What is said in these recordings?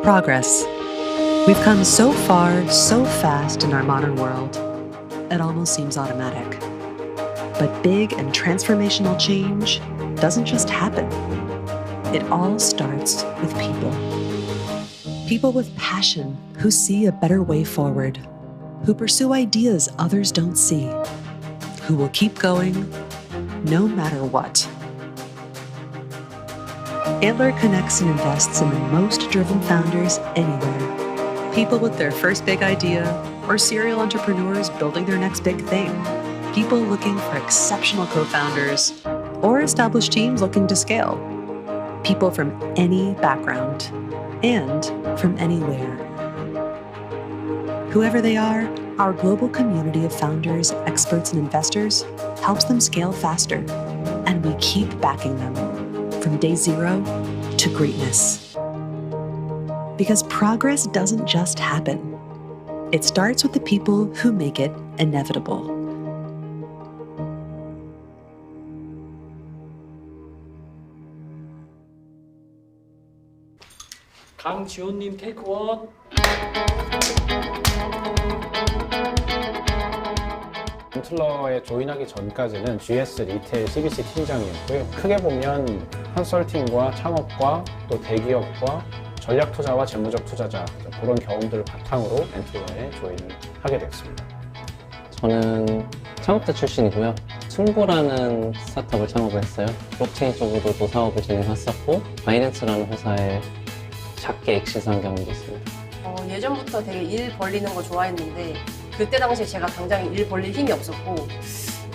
Progress. We've come so far, so fast in our modern world, it almost seems automatic. But big and transformational change doesn't just happen. It all starts with people. People with passion who see a better way forward, who pursue ideas others don't see, who will keep going no matter what. Antler connects and invests in the most driven founders anywhere. People with their first big idea, or serial entrepreneurs building their next big thing. People looking for exceptional co-founders, or established teams looking to scale. People from any background, and from anywhere. Whoever they are, our global community of founders, experts, and investors helps them scale faster, and we keep backing them from day zero to greatness. Because progress doesn't just happen. It starts with the people who make it inevitable. 강지호님 테이크 원. 엔틀러에 조인하기 전까지는 GS 리테일 CBC 팀장이었고요. 크게 보면 컨설팅과 창업과 또 대기업과 전략 투자와 재무적 투자자 그런 경험들을 바탕으로 엔틀러에 조인을 하게 됐습니다. 저는 창업자 출신이고요. 승부라는 스타트업을 창업을 했어요. 블록체인 쪽으로도 사업을 진행했었고 바이낸스라는 회사에 작게 엑시트한 경험도 있습니다. 예전부터 되게 일 벌리는 거 좋아했는데 그때 당시에 제가 당장 일 벌릴 힘이 없었고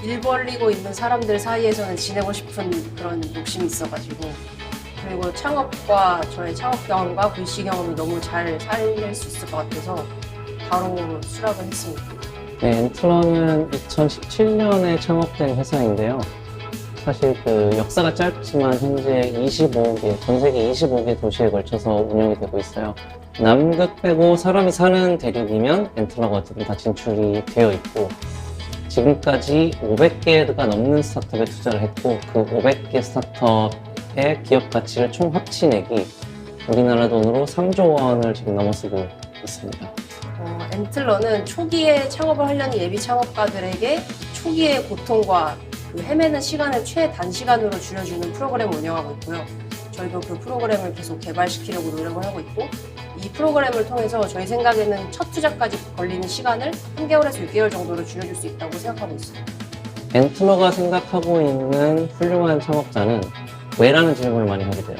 일 벌리고 있는 사람들 사이에서는 지내고 싶은 그런 욕심이 있어가지고 그리고 창업과 저의 창업 경험과 VC 경험이 너무 잘 살릴 수 있을 것 같아서 바로 수락을 했습니다. 네, 엔틀러는 2017년에 창업된 회사인데요. 사실 그 역사가 짧지만 현재 25개, 전 세계 25개 도시에 걸쳐서 운영이 되고 있어요. 남극 빼고 사람이 사는 대륙이면 엔틀러가 어쨌든 다 진출이 되어 있고 지금까지 500개가 넘는 스타트업에 투자를 했고 그 500개 스타트업의 기업 가치를 총 합치내기 우리나라 돈으로 3조 원을 지금 넘어서고 있습니다. 엔틀러는 초기에 창업을 하려는 예비 창업가들에게 초기의 고통과 그 헤매는 시간을 최단시간으로 줄여주는 프로그램을 운영하고 있고요. 저희도 그 프로그램을 계속 개발시키려고 노력을 하고 있고 이 프로그램을 통해서 저희 생각에는 첫 투자까지 걸리는 시간을 3개월에서 6개월 정도로 줄여줄 수 있다고 생각하고 있어요. 엔틀러가 생각하고 있는 훌륭한 창업자는 왜라는 질문을 많이 하게 돼요.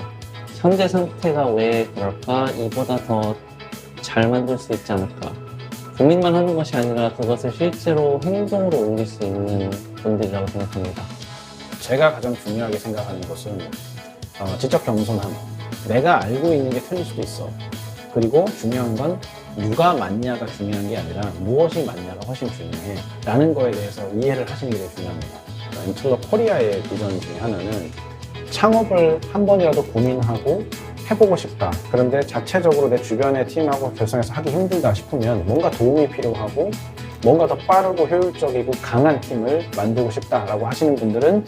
현재 상태가 왜 그럴까? 이보다 더 잘 만들 수 있지 않을까? 고민만 하는 것이 아니라 그것을 실제로 행동으로 옮길 수 있는 분들이라고 생각합니다. 제가 가장 중요하게 생각하는 것은 지적 겸손함. 내가 알고 있는 게 틀릴 수도 있어. 그리고 중요한 건 누가 맞냐가 중요한 게 아니라 무엇이 맞냐가 훨씬 중요해 라는 거에 대해서 이해를 하시는 게 되게 중요합니다. 엔틀러 코리아의 비전 중에 하나는 창업을 한 번이라도 고민하고 해보고 싶다. 그런데 자체적으로 내 주변의 팀하고 결성해서 하기 힘들다 싶으면 뭔가 도움이 필요하고 뭔가 더 빠르고 효율적이고 강한 팀을 만들고 싶다라고 하시는 분들은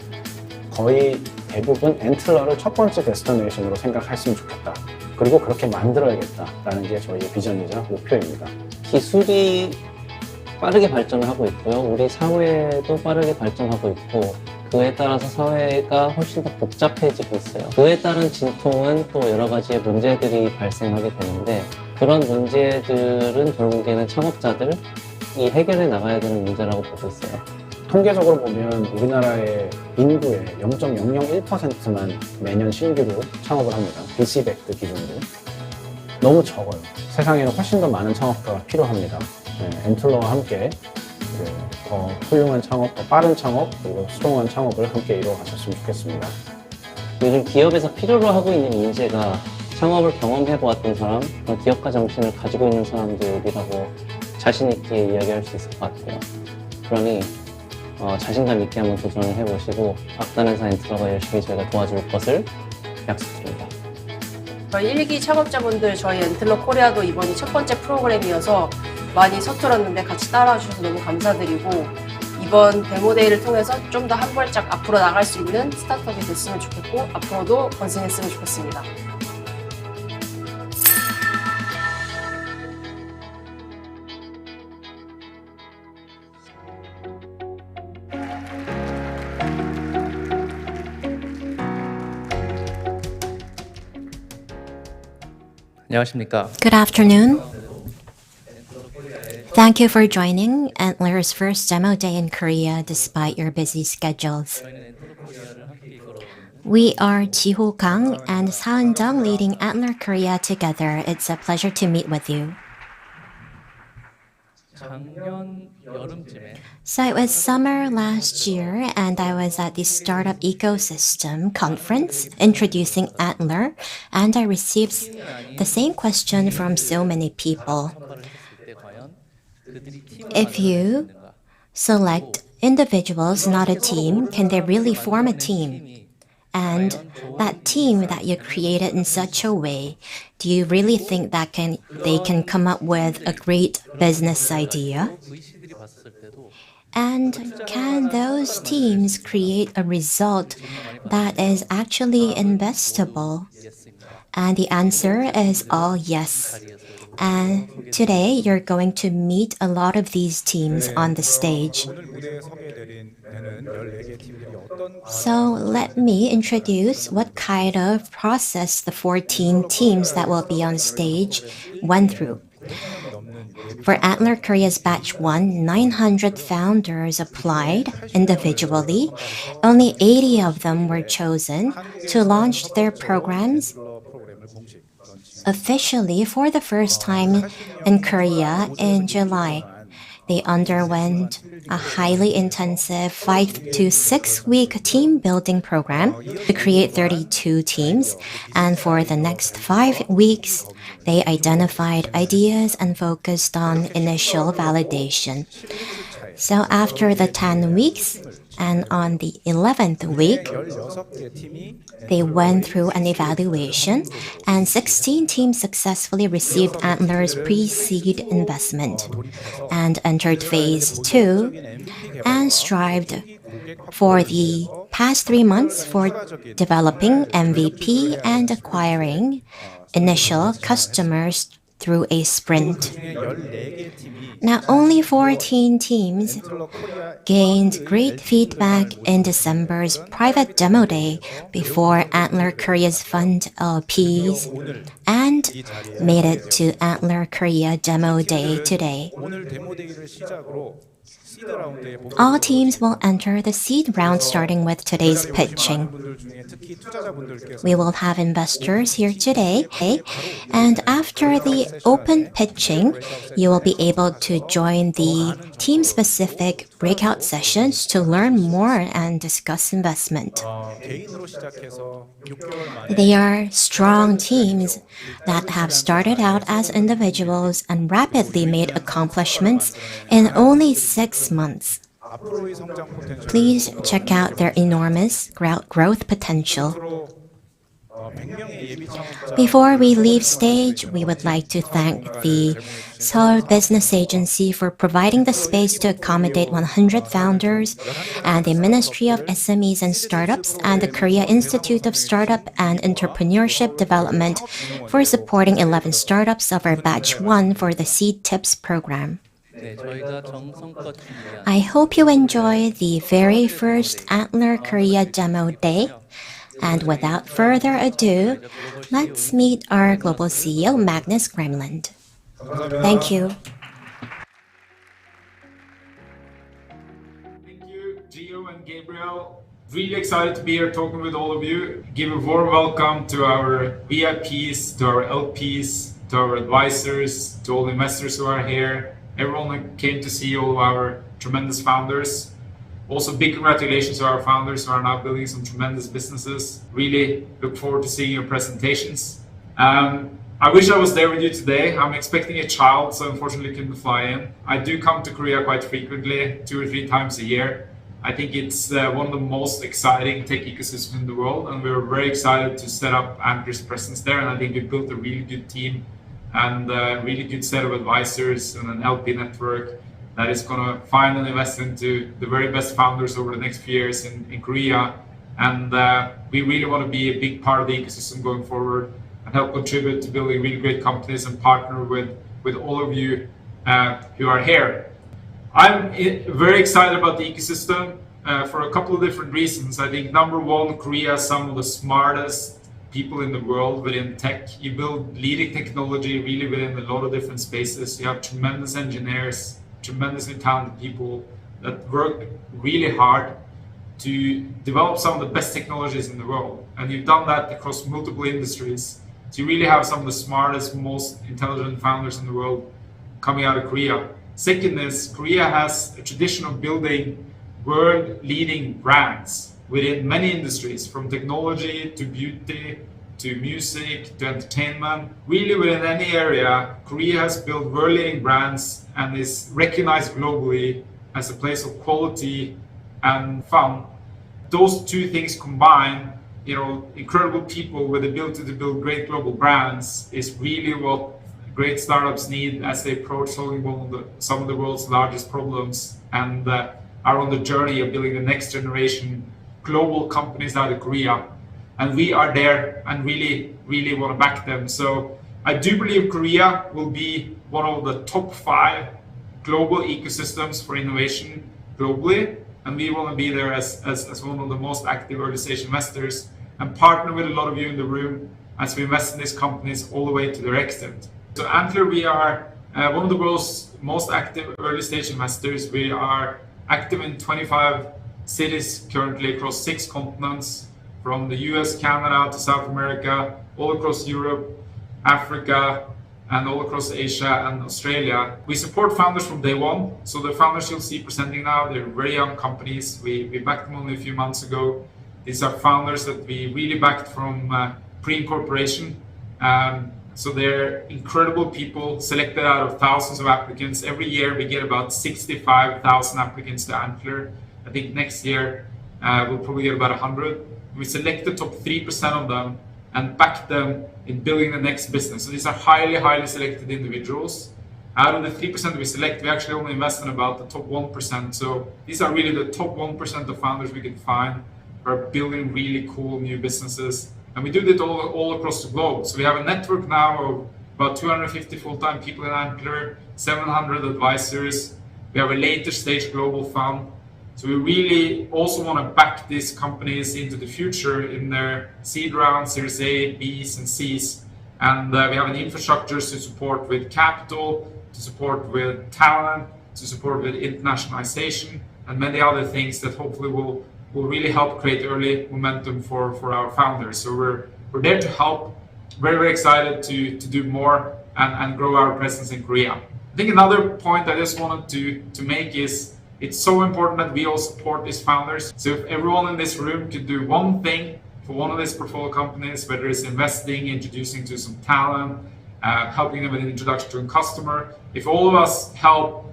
거의 대부분 엔틀러를 첫 번째 데스티네이션으로 생각했으면 좋겠다. 그리고 그렇게 만들어야겠다라는 게 저희의 비전이자 목표입니다. 기술이 빠르게 발전을 하고 있고요. 우리 사회도 빠르게 발전하고 있고 그에 따라서 사회가 훨씬 더 복잡해지고 있어요. 그에 따른 진통은 또 여러 가지의 문제들이 발생하게 되는데 그런 문제들은 결국에는 창업자들이 해결해 나가야 되는 문제라고 보고 있어요. 통계적으로 보면 우리나라의 인구의 0.001%만 매년 신규로 창업을 합니다. VC-백드 기준으로. 너무 적어요. 세상에는 훨씬 더 많은 창업가가 필요합니다. 엔틀러와 함께 더 훌륭한 창업, 더 빠른 창업, 그리고 스트롱한 창업을 함께 이루어가셨으면 좋겠습니다. 요즘 기업에서 필요로 하고 있는 인재가 창업을 경험해보았던 사람, 그런 기업가 정신을 가지고 있는 사람들이라고 자신 있게 이야기할 수 있을 것 같아요. 그러니 자신감 있게 한번 도전을 해보시고 악단회사 엔틀러가 열심히 저희가 도와줄 것을 약속드립니다. 저희 1기 창업자분들 저희 엔틀러 코리아도 이번이 첫 번째 프로그램이어서 많이 서툴었는데 같이 따라와 주셔서 너무 감사드리고 이번 데모데이를 통해서 좀 더 한 발짝 앞으로 나갈 수 있는 스타트업이 됐으면 좋겠고 앞으로도 건승했으면 좋겠습니다. 안녕하십니까. Good afternoon. Thank you for joining Antler's first demo day in Korea despite your busy schedules. We are Jiho Kang and Saeun Dong leading Antler Korea together. It's a pleasure to meet with you. 작년 여름쯤에 So it was summer last year and I was at the Startup Ecosystem conference introducing Antler and I received the same question from so many people. 선발을 했을 때 과연 그들이 팀을 If you select individuals, not a team, can they really form a team? And that team that you created in such a way, do you really think that they can come up with a great business idea? VC들이 봤을 때도 And can those teams create a result that is actually investable? And the answer is all yes. And today you're going to meet a lot of these teams on the stage. So let me introduce what kind of process the 14 teams that will be on stage went through. For Antler Korea's Batch 1, 900 founders applied individually. Only 80 of them were chosen to launch their programs officially for the first time in Korea in July. They underwent a highly intensive 5 to 6 week team building program to create 32 teams, and for the next 5 weeks, they identified ideas and focused on initial validation. So after the 10 weeks, and on the 11th week, they went through an evaluation, and 16 teams successfully received Antler's pre-seed investment and entered phase 2 and strived for the past 3 months for developing MVP and acquiring initial customers through a sprint. Now, only 14 teams gained great feedback in December's private demo day before Antler Korea's fund LPs and made it to Antler Korea demo day today. All teams will enter the seed round starting with today's pitching. We will have investors here today, and after the open pitching, you will be able to join the team-specific breakout sessions to learn more and discuss investment. They are strong teams that have started out as individuals and rapidly made accomplishments in only 6 months. Please check out their enormous growth potential. Before we leave stage, we would like to thank the Seoul Business Agency for providing the space to accommodate 100 founders, and the Ministry of SMEs and Startups and the Korea Institute of Startup and Entrepreneurship Development for supporting 11 startups of our Batch 1 for the Seed Tips program. 네, 저희가 정성껏 준비한 I hope you enjoy the very first Antler Korea demo day. And without further ado, let's meet our global CEO, Magnus Grimland. Thank you. Thank you, Gio and Gabriel. Really excited to be here talking with all of you. Give a warm welcome to our VIPs, to our LPs, to our advisors, to all the investors who are here, everyone who came to see all of our tremendous founders. Also, big congratulations to our founders who are now building some tremendous businesses. Really look forward to seeing your presentations. I wish I was there with you today. I'm expecting a child, so unfortunately couldn't fly in. I do come to Korea quite frequently, 2 or 3 times a year. I think it's one of the most exciting tech ecosystems in the world, and we're very excited to set up Antler's presence there. And I think we built a really good team and a really good set of advisors and an LP network that is going to find and invest into the very best founders over the next few years in Korea. And we really want to be a big part of the ecosystem going forward and help contribute to building really great companies and partner with all of you who are here. I'm very excited about the ecosystem for a couple of different reasons. I think number one, Korea has some of the smartest people in the world within tech. You build leading technology really within a lot of different spaces. You have tremendous engineers, tremendously talented people that work really hard to develop some of the best technologies in the world. And you've done that across multiple industries. So you really have some of the smartest, most intelligent founders in the world coming out of Korea. Second is, Korea has a tradition of building world-leading brands within many industries, from technology to beauty to music to entertainment. Really within any area, Korea has built world-leading brands and is recognized globally as a place of quality and fun. Those two things combined, incredible people with the ability to build great global brands, is really what great startups need as they approach solving some of the world's largest problems and are on the journey of building the next generation global companies out of Korea. And we are there and really, really want to back them. So I do believe Korea will be one of the top 5 global ecosystems for innovation globally. And we want to be there as one of the most active early stage investors and partner with a lot of you in the room as we invest in these companies all the way to their exit. So Antler, we are one of the world's most active early stage investors. We are active in 25 cities currently across 6 continents, from the US, Canada to South America, all across Europe, Africa, and all across Asia and Australia. We support founders from day one. So the founders you'll see presenting now, they're very young companies. We backed them only a few months ago. These are founders that we really backed from pre-incorporation. So they're incredible people selected out of thousands of applicants. Every year we get about 65,000 applicants to Antler. I think next year we'll probably get about 100. We select the top 3% of them and back them in building the next business. So these are highly, highly selected individuals. Out of the 3% we select, we actually only invest in about the top 1%. So these are really the top 1% of founders we can find who are building really cool new businesses. And we do that all across the globe. So we have a network now of about 250 full-time people in Antler, 700 advisors. We have a later stage global fund. So we really also want to back these companies into the future in their seed round, Series A, Bs, and Cs. And we have an infrastructure to support with capital, to support with talent, to support with internationalization, and many other things that hopefully will really help create early momentum for our founders. So we're there to help. Very, very excited to do more and grow our presence in Korea. I think another point I just wanted to make is it's so important that we all support these founders. So if everyone in this room could do one thing for one of these portfolio companies, whether it's investing, introducing to some talent, helping them with an introduction to a customer, if all of us help,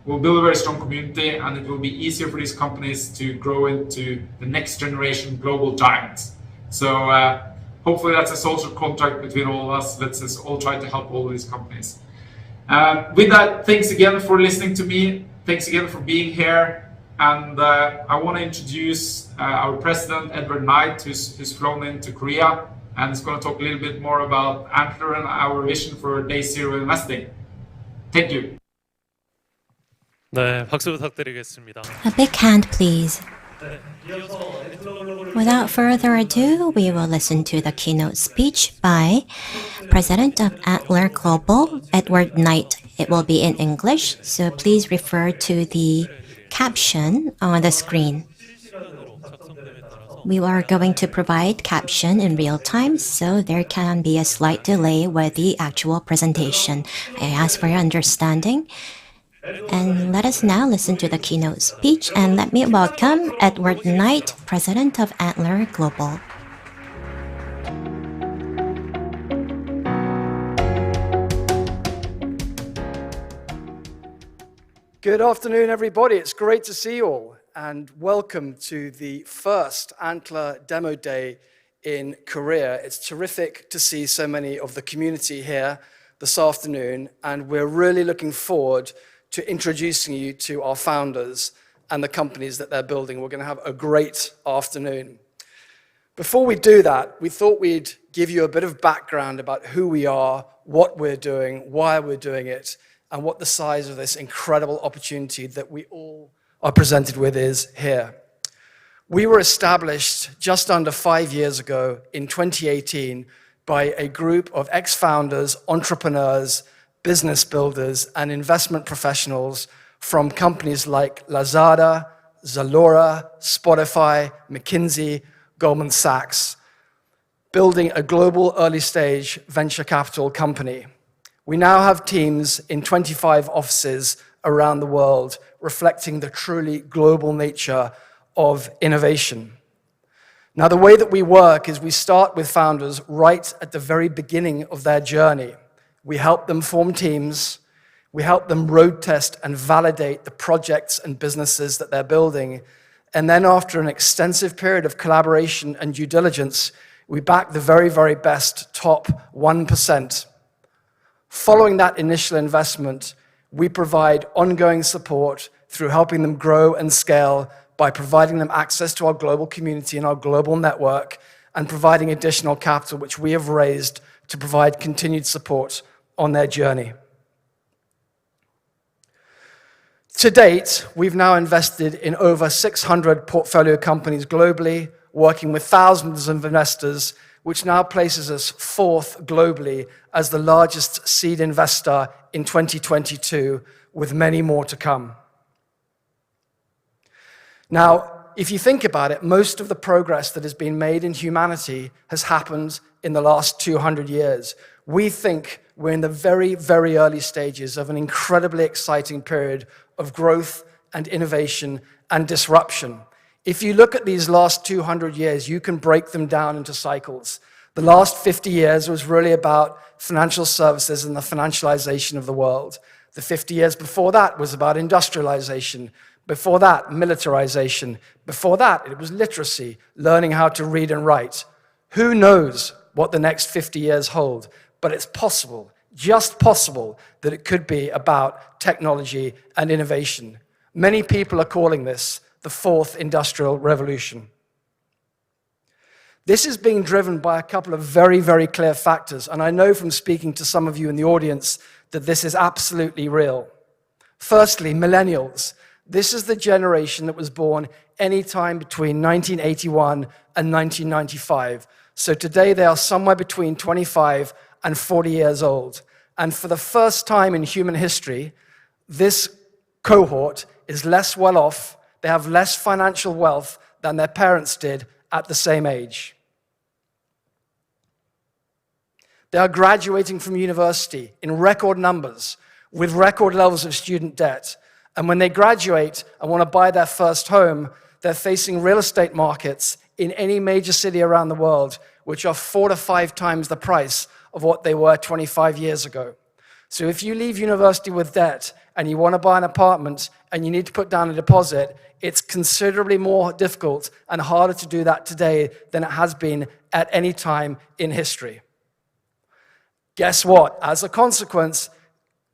we'll build a very strong community, and it will be easier for these companies to grow into the next generation global giants. So hopefully that's a social contract between all of us. Let's just all try to help all of these companies. With that, thanks again for listening to me. Thanks again for being here. And I want to introduce our president, Edward Knight, who's flown into Korea and is going to talk a little bit more about Antler and our vision for day zero investing. Thank you. 네, 박수 부탁드리겠습니다. A big hand, please. Without further ado, we will listen to the keynote speech by President of Antler Global, Edward Knight. It will be in English, so please refer to the caption on the screen. We are going to provide caption in real time, so there can be a slight delay with the actual presentation. I ask for your understanding. And let us now listen to the keynote speech, and let me welcome Edward Knight, President of Antler Global. Good afternoon, everybody. It's great to see you all, and welcome to the first Antler Demo Day in Korea. It's terrific to see so many of the community here this afternoon, and we're really looking forward to introducing you to our founders and the companies that they're building. We're going to have a great afternoon. Before we do that, we thought we'd give you a bit of background about who we are, what we're doing, why we're doing it, and what the size of this incredible opportunity that we all are presented with is here. We were established just under 5 years ago in 2018 by a group of ex-founders, entrepreneurs, business builders, and investment professionals from companies like Lazada, Zalora, Spotify, McKinsey, Goldman Sachs, building a global early-stage venture capital company. We now have teams in 25 offices around the world, reflecting the truly global nature of innovation. Now, the way that we work is we start with founders right at the very beginning of their journey. We help them form teams. We help them road test and validate the projects and businesses that they're building. And then after an extensive period of collaboration and due diligence, we back the very, very best top 1%. Following that initial investment, we provide ongoing support through helping them grow and scale by providing them access to our global community and our global network, and providing additional capital, which we have raised to provide continued support on their journey. To date, we've now invested in over 600 portfolio companies globally, working with thousands of investors, which now places us fourth globally as the largest seed investor in 2022, with many more to come. Now, if you think about it, most of the progress that has been made in humanity has happened in the last 200 years. We think we're in the very, very early stages of an incredibly exciting period of growth and innovation and disruption. If you look at these last 200 years, you can break them down into cycles. The last 50 years was really about financial services and the financialization of the world. The 50 years before that was about industrialization. Before that, militarization. Before that, it was literacy, learning how to read and write. Who knows what the next 50 years hold? But it's possible, just possible, that it could be about technology and innovation. Many people are calling this the fourth industrial revolution. This is being driven by a couple of very, very clear factors, and I know from speaking to some of you in the audience that this is absolutely real. Firstly, millennials. This is the generation that was born anytime between 1981 and 1995. So today they are somewhere between 25 and 40 years old. And for the first time in human history, this cohort is less well off. They have less financial wealth than their parents did at the same age. They are graduating from university in record numbers with record levels of student debt. And when they graduate and want to buy their first home, they're facing real estate markets in any major city around the world, which are 4 to 5 times the price of what they were 25 years ago. So if you leave university with debt and you want to buy an apartment and you need to put down a deposit, it's considerably more difficult and harder to do that today than it has been at any time in history. Guess what? As a consequence,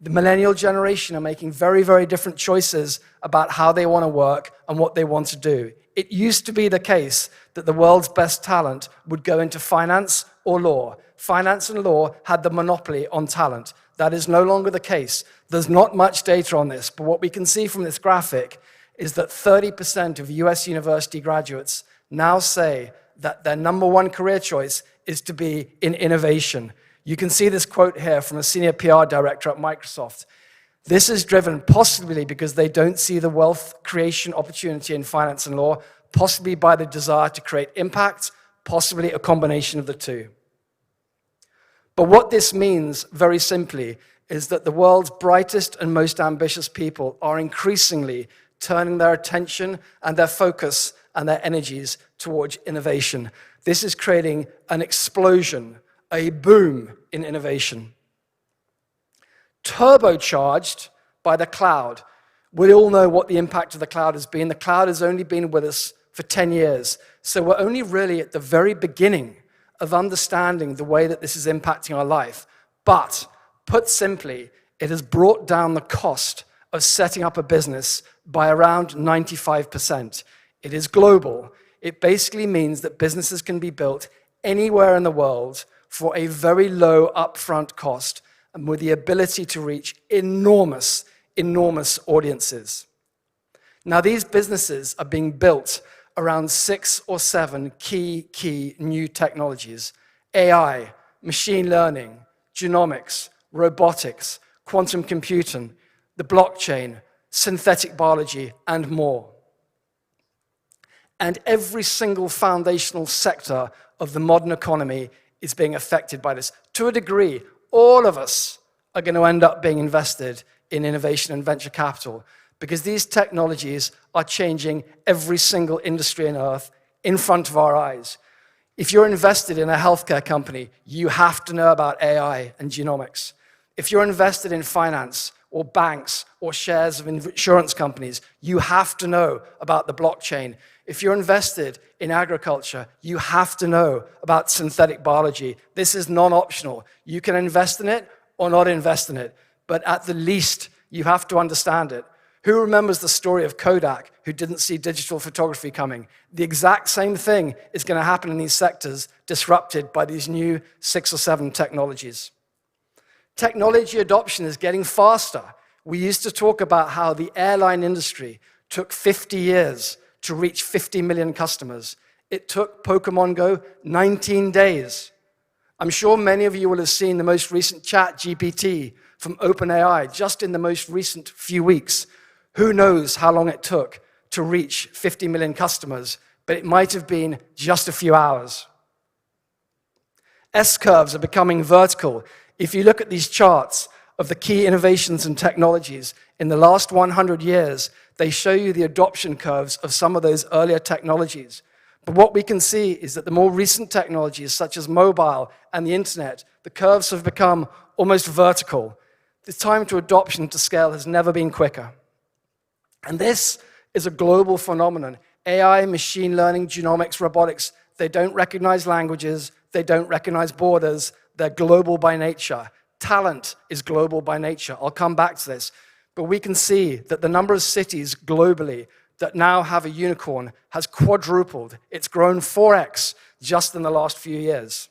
the millennial generation are making very, very different choices about how they want to work and what they want to do. It used to be the case that the world's best talent would go into finance or law. Finance and law had the monopoly on talent. That is no longer the case. There's not much data on this, but what we can see from this graphic is that 30% of US university graduates now say that their number one career choice is to be in innovation. You can see this quote here from a senior PR director at Microsoft. This is driven possibly because they don't see the wealth creation opportunity in finance and law, possibly by the desire to create impact, possibly a combination of the two. But what this means, very simply, is that the world's brightest and most ambitious people are increasingly turning their attention and their focus and their energies towards innovation. This is creating an explosion, a boom in innovation. Turbocharged by the cloud. We all know what the impact of the cloud has been. The cloud has only been with us for 10 years. So we're only really at the very beginning of understanding the way that this is impacting our life. But, put simply, it has brought down the cost of setting up a business by around 95%. It is global. It basically means that businesses can be built anywhere in the world for a very low upfront cost and with the ability to reach enormous, enormous audiences. Now, these businesses are being built around 6 or 7 key new technologies: AI, machine learning, genomics, robotics, quantum computing, the blockchain, synthetic biology, and more. And every single foundational sector of the modern economy is being affected by this. To a degree, all of us are going to end up being invested in innovation and venture capital because these technologies are changing every single industry on Earth in front of our eyes. If you're invested in a healthcare company, you have to know about AI and genomics. If you're invested in finance or banks or shares of insurance companies, you have to know about the blockchain. If you're invested in agriculture, you have to know about synthetic biology. This is non-optional. You can invest in it or not invest in it, but at the least, you have to understand it. Who remembers the story of Kodak, who didn't see digital photography coming? The exact same thing is going to happen in these sectors, disrupted by these new 6 or 7 technologies. Technology adoption is getting faster. We used to talk about how the airline industry took 50 years to reach 50 million customers. It took Pokemon Go 19 days. I'm sure many of you will have seen the most recent ChatGPT from OpenAI just in the most recent few weeks. Who knows how long it took to reach 50 million customers, but it might have been just a few hours. S-curves are becoming vertical. If you look at these charts of the key innovations and technologies in the last 100 years, they show you the adoption curves of some of those earlier technologies. But what we can see is that the more recent technologies, such as mobile and the internet, the curves have become almost vertical. The time to adoption to scale has never been quicker. And this is a global phenomenon. AI, machine learning, genomics, robotics, they don't recognize languages, they don't recognize borders, they're global by nature. Talent is global by nature. I'll come back to this. But we can see that the number of cities globally that now have a unicorn has quadrupled. It's grown 4x just in the last few years.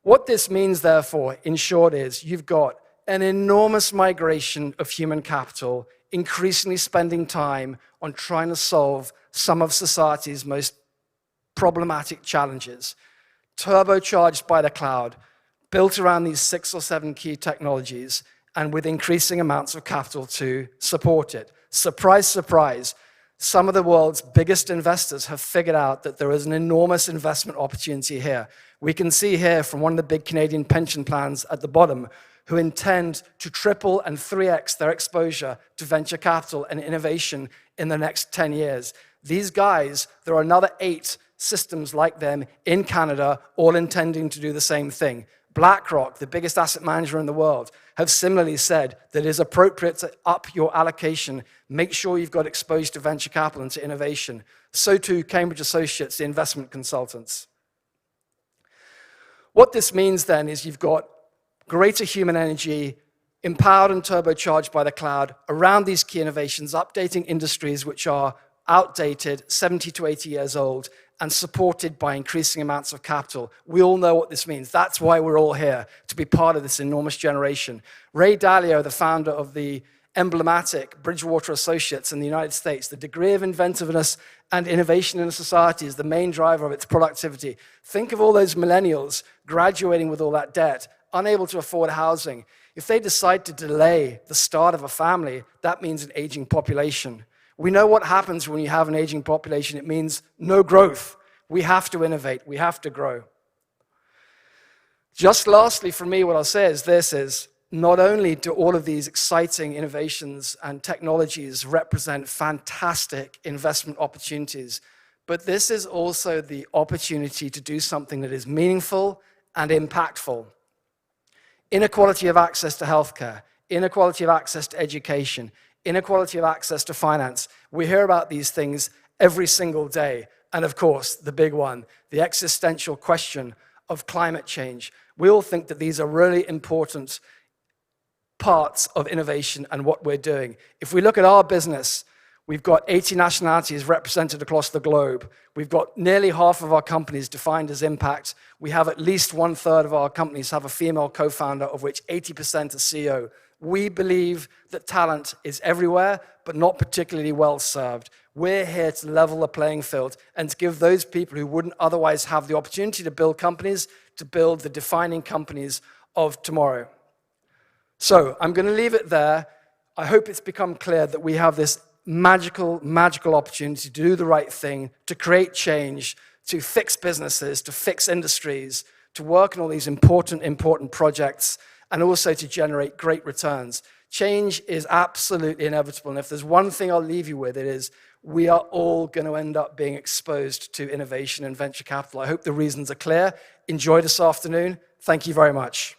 What this means, therefore, in short, is you've got an enormous migration of human capital, increasingly spending time on trying to solve some of society's most problematic challenges, turbocharged by the cloud, built around these 6 or 7 key technologies, and with increasing amounts of capital to support it. Surprise, surprise, some of the world's biggest investors have figured out that there is an enormous investment opportunity here. We can see here from one of the big Canadian pension plans at the bottom, who intend to triple and 3x their exposure to venture capital and innovation in the next 10 years. These guys, there are another 8 systems like them in Canada, all intending to do the same thing. BlackRock, the biggest asset manager in the world, have similarly said that it is appropriate to up your allocation, make sure you've got exposed to venture capital and to innovation. So too, Cambridge Associates, the investment consultants. What this means then is you've got greater human energy, empowered and turbocharged by the cloud, around these key innovations, updating industries which are outdated, 70 to 80 years old, and supported by increasing amounts of capital. We all know what this means. That's why we're all here, to be part of this enormous generation. Ray Dalio, the founder of the emblematic Bridgewater Associates in the United States, the degree of inventiveness and innovation in a society is the main driver of its productivity. Think of all those millennials graduating with all that debt, unable to afford housing. If they decide to delay the start of a family, that means an aging population. We know what happens when you have an aging population. It means no growth. We have to innovate. We have to grow. Just lastly, for me, what I'll say is this is, not only do all of these exciting innovations and technologies represent fantastic investment opportunities, but this is also the opportunity to do something that is meaningful and impactful. Inequality of access to healthcare, inequality of access to education, inequality of access to finance. We hear about these things every single day. And of course, the big one, the existential question of climate change. We all think that these are really important parts of innovation and what we're doing. If we look at our business, we've got 80 nationalities represented across the globe. We've got nearly half of our companies defined as impact. We have at least 1/3 of our companies have a female co-founder, of which 80% are CEO. We believe that talent is everywhere, but not particularly well served. We're here to level the playing field and to give those people who wouldn't otherwise have the opportunity to build companies, to build the defining companies of tomorrow. So I'm going to leave it there. I hope it's become clear that we have this magical, magical opportunity to do the right thing, to create change, to fix businesses, to fix industries, to work on all these important projects, and also to generate great returns. Change is absolutely inevitable, and if there's one thing I'll leave you with, it is we are all going to end up being exposed to innovation and venture capital. I hope the reasons are clear. Enjoy this afternoon. Thank you very much.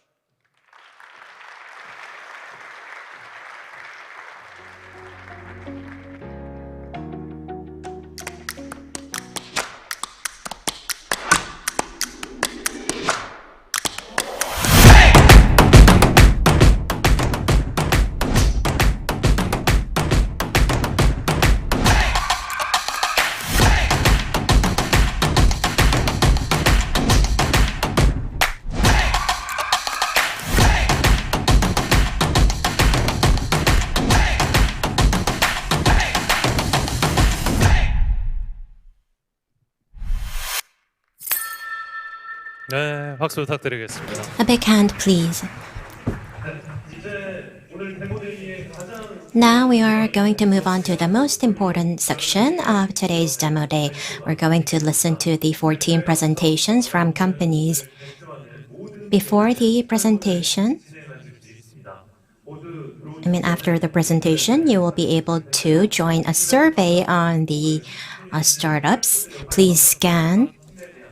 네, 박수 부탁드리겠습니다. A big hand, please. Now we are going to move on to the most important section of today's demo day. We're going to listen to the 14 presentations from companies. Before the presentation, after the presentation, you will be able to join a survey on the startups. Please scan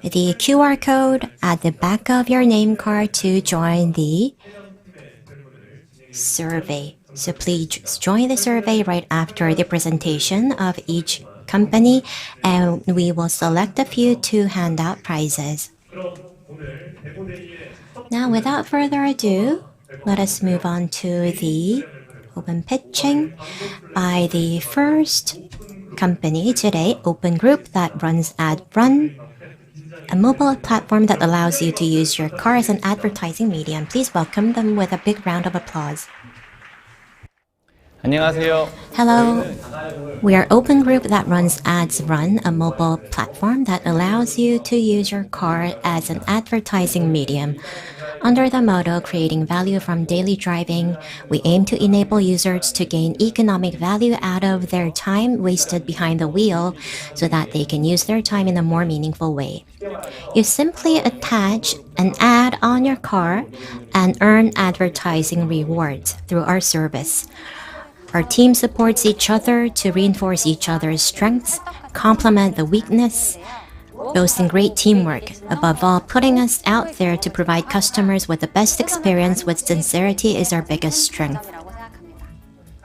the QR code at the back of your name card to join the survey. So please join the survey right after the presentation of each company, and we will select a few to hand out prizes. Now, without further ado, let us move on to the open pitching by the first company today, Open Group, that runs AdRun, a mobile platform that allows you to use your car as an advertising medium. Please welcome them with a big round of applause. 안녕하세요. Hello. We are Open Group that runs AdsRun, a mobile platform that allows you to use your car as an advertising medium. Under the motto, creating value from daily driving, we aim to enable users to gain economic value out of their time wasted behind the wheel so that they can use their time in a more meaningful way. You simply attach an ad on your car and earn advertising rewards through our service. Our team supports each other to reinforce each other's strengths, complement the weakness, boasting great teamwork, above all, putting us out there to provide customers with the best experience with sincerity is our biggest strength.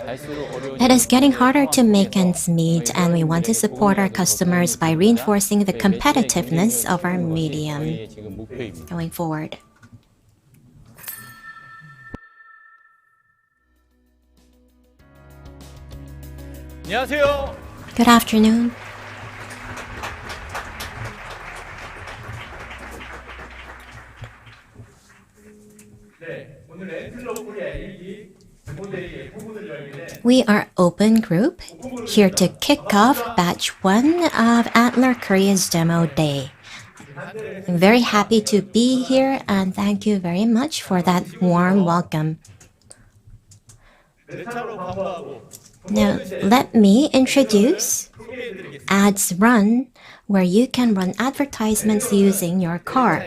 It is getting harder to make ends meet, and we want to support our customers by reinforcing the competitiveness of our medium going forward. 안녕하세요. Good afternoon. We are Open Group, here to kick off batch 1 of Antler Korea's demo day. I'm very happy to be here, and thank you very much for that warm welcome. Now, let me introduce AdsRun, where you can run advertisements using your car.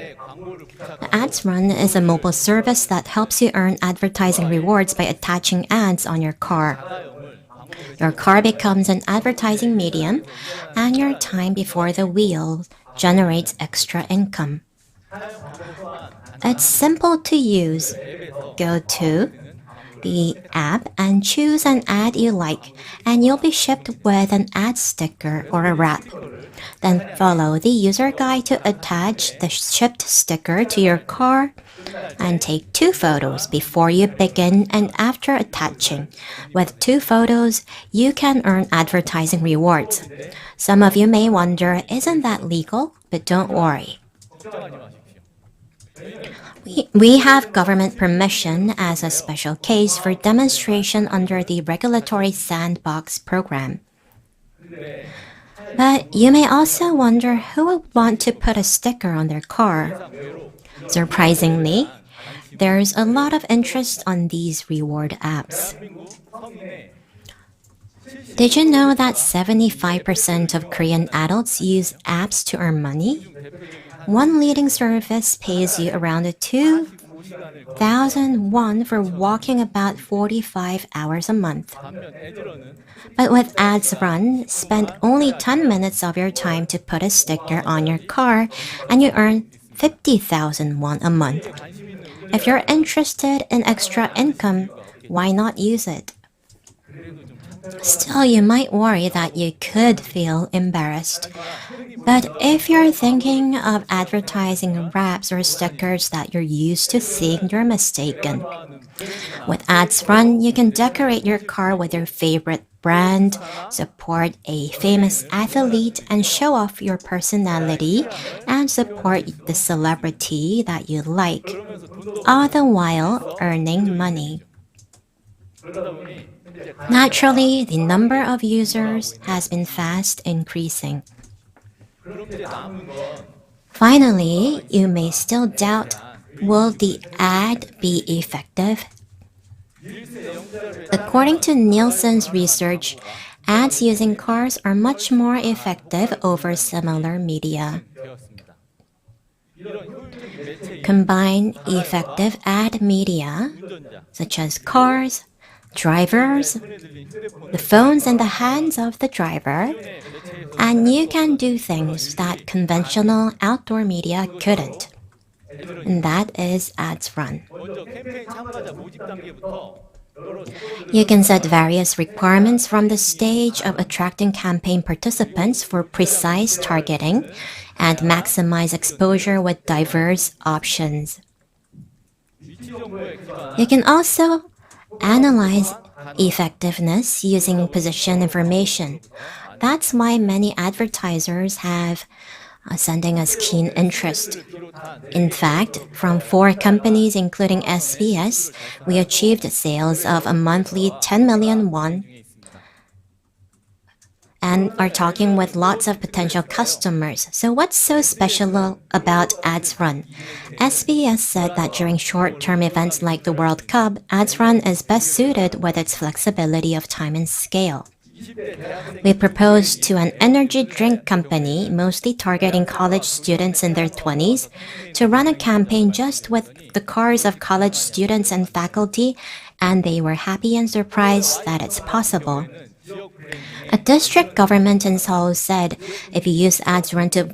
AdsRun is a mobile service that helps you earn advertising rewards by attaching ads on your car. Your car becomes an advertising medium, and your time before the wheel generates extra income. It's simple to use. Go to the app and choose an ad you like, and you'll be shipped with an ad sticker or a wrap. Then follow the user guide to attach the shipped sticker to your car and take 2 photos before you begin and after attaching. With 2 photos, you can earn advertising rewards. Some of you may wonder, isn't that legal? But don't worry. We have government permission as a special case for demonstration under the Regulatory Sandbox program. But you may also wonder who would want to put a sticker on their car. Surprisingly, there's a lot of interest on these reward apps. Did you know that 75% of Korean adults use apps to earn money? One leading service pays you around 2,000 won for walking about 45 hours a month. But with Ads Run, spend only 10 minutes of your time to put a sticker on your car and you earn 50,000 won a month. If you're interested in extra income, why not use it? Still, you might worry that you could feel embarrassed. But if you're thinking of advertising wraps or stickers that you're used to seeing, you're mistaken. With Ads Run, you can decorate your car with your favorite brand, support a famous athlete, and show off your personality and support the celebrity that you like, all the while earning money. Naturally, the number of users has been fast increasing. Finally, you may still doubt, will the ad be effective? According to Nielsen's research, ads using cars are much more effective over similar media. Combine effective ad media, such as cars, drivers, the phones in the hands of the driver, and you can do things that conventional outdoor media couldn't. And that is Ads Run. You can set various requirements from the stage of attracting campaign participants for precise targeting and maximize exposure with diverse options. You can also analyze effectiveness using position information. That's why many advertisers have sending us keen interest. In fact, from 4 companies including SBS, we achieved sales of a monthly 10 million won and are talking with lots of potential customers. So what's so special about Ads Run? SBS said that during short-term events like the World Cup, Ads Run is best suited with its flexibility of time and scale. We proposed to an energy drink company, mostly targeting college students in their 20s, to run a campaign just with the cars of college students and faculty, and they were happy and surprised that it's possible. A district government in Seoul said if you use Ads Run to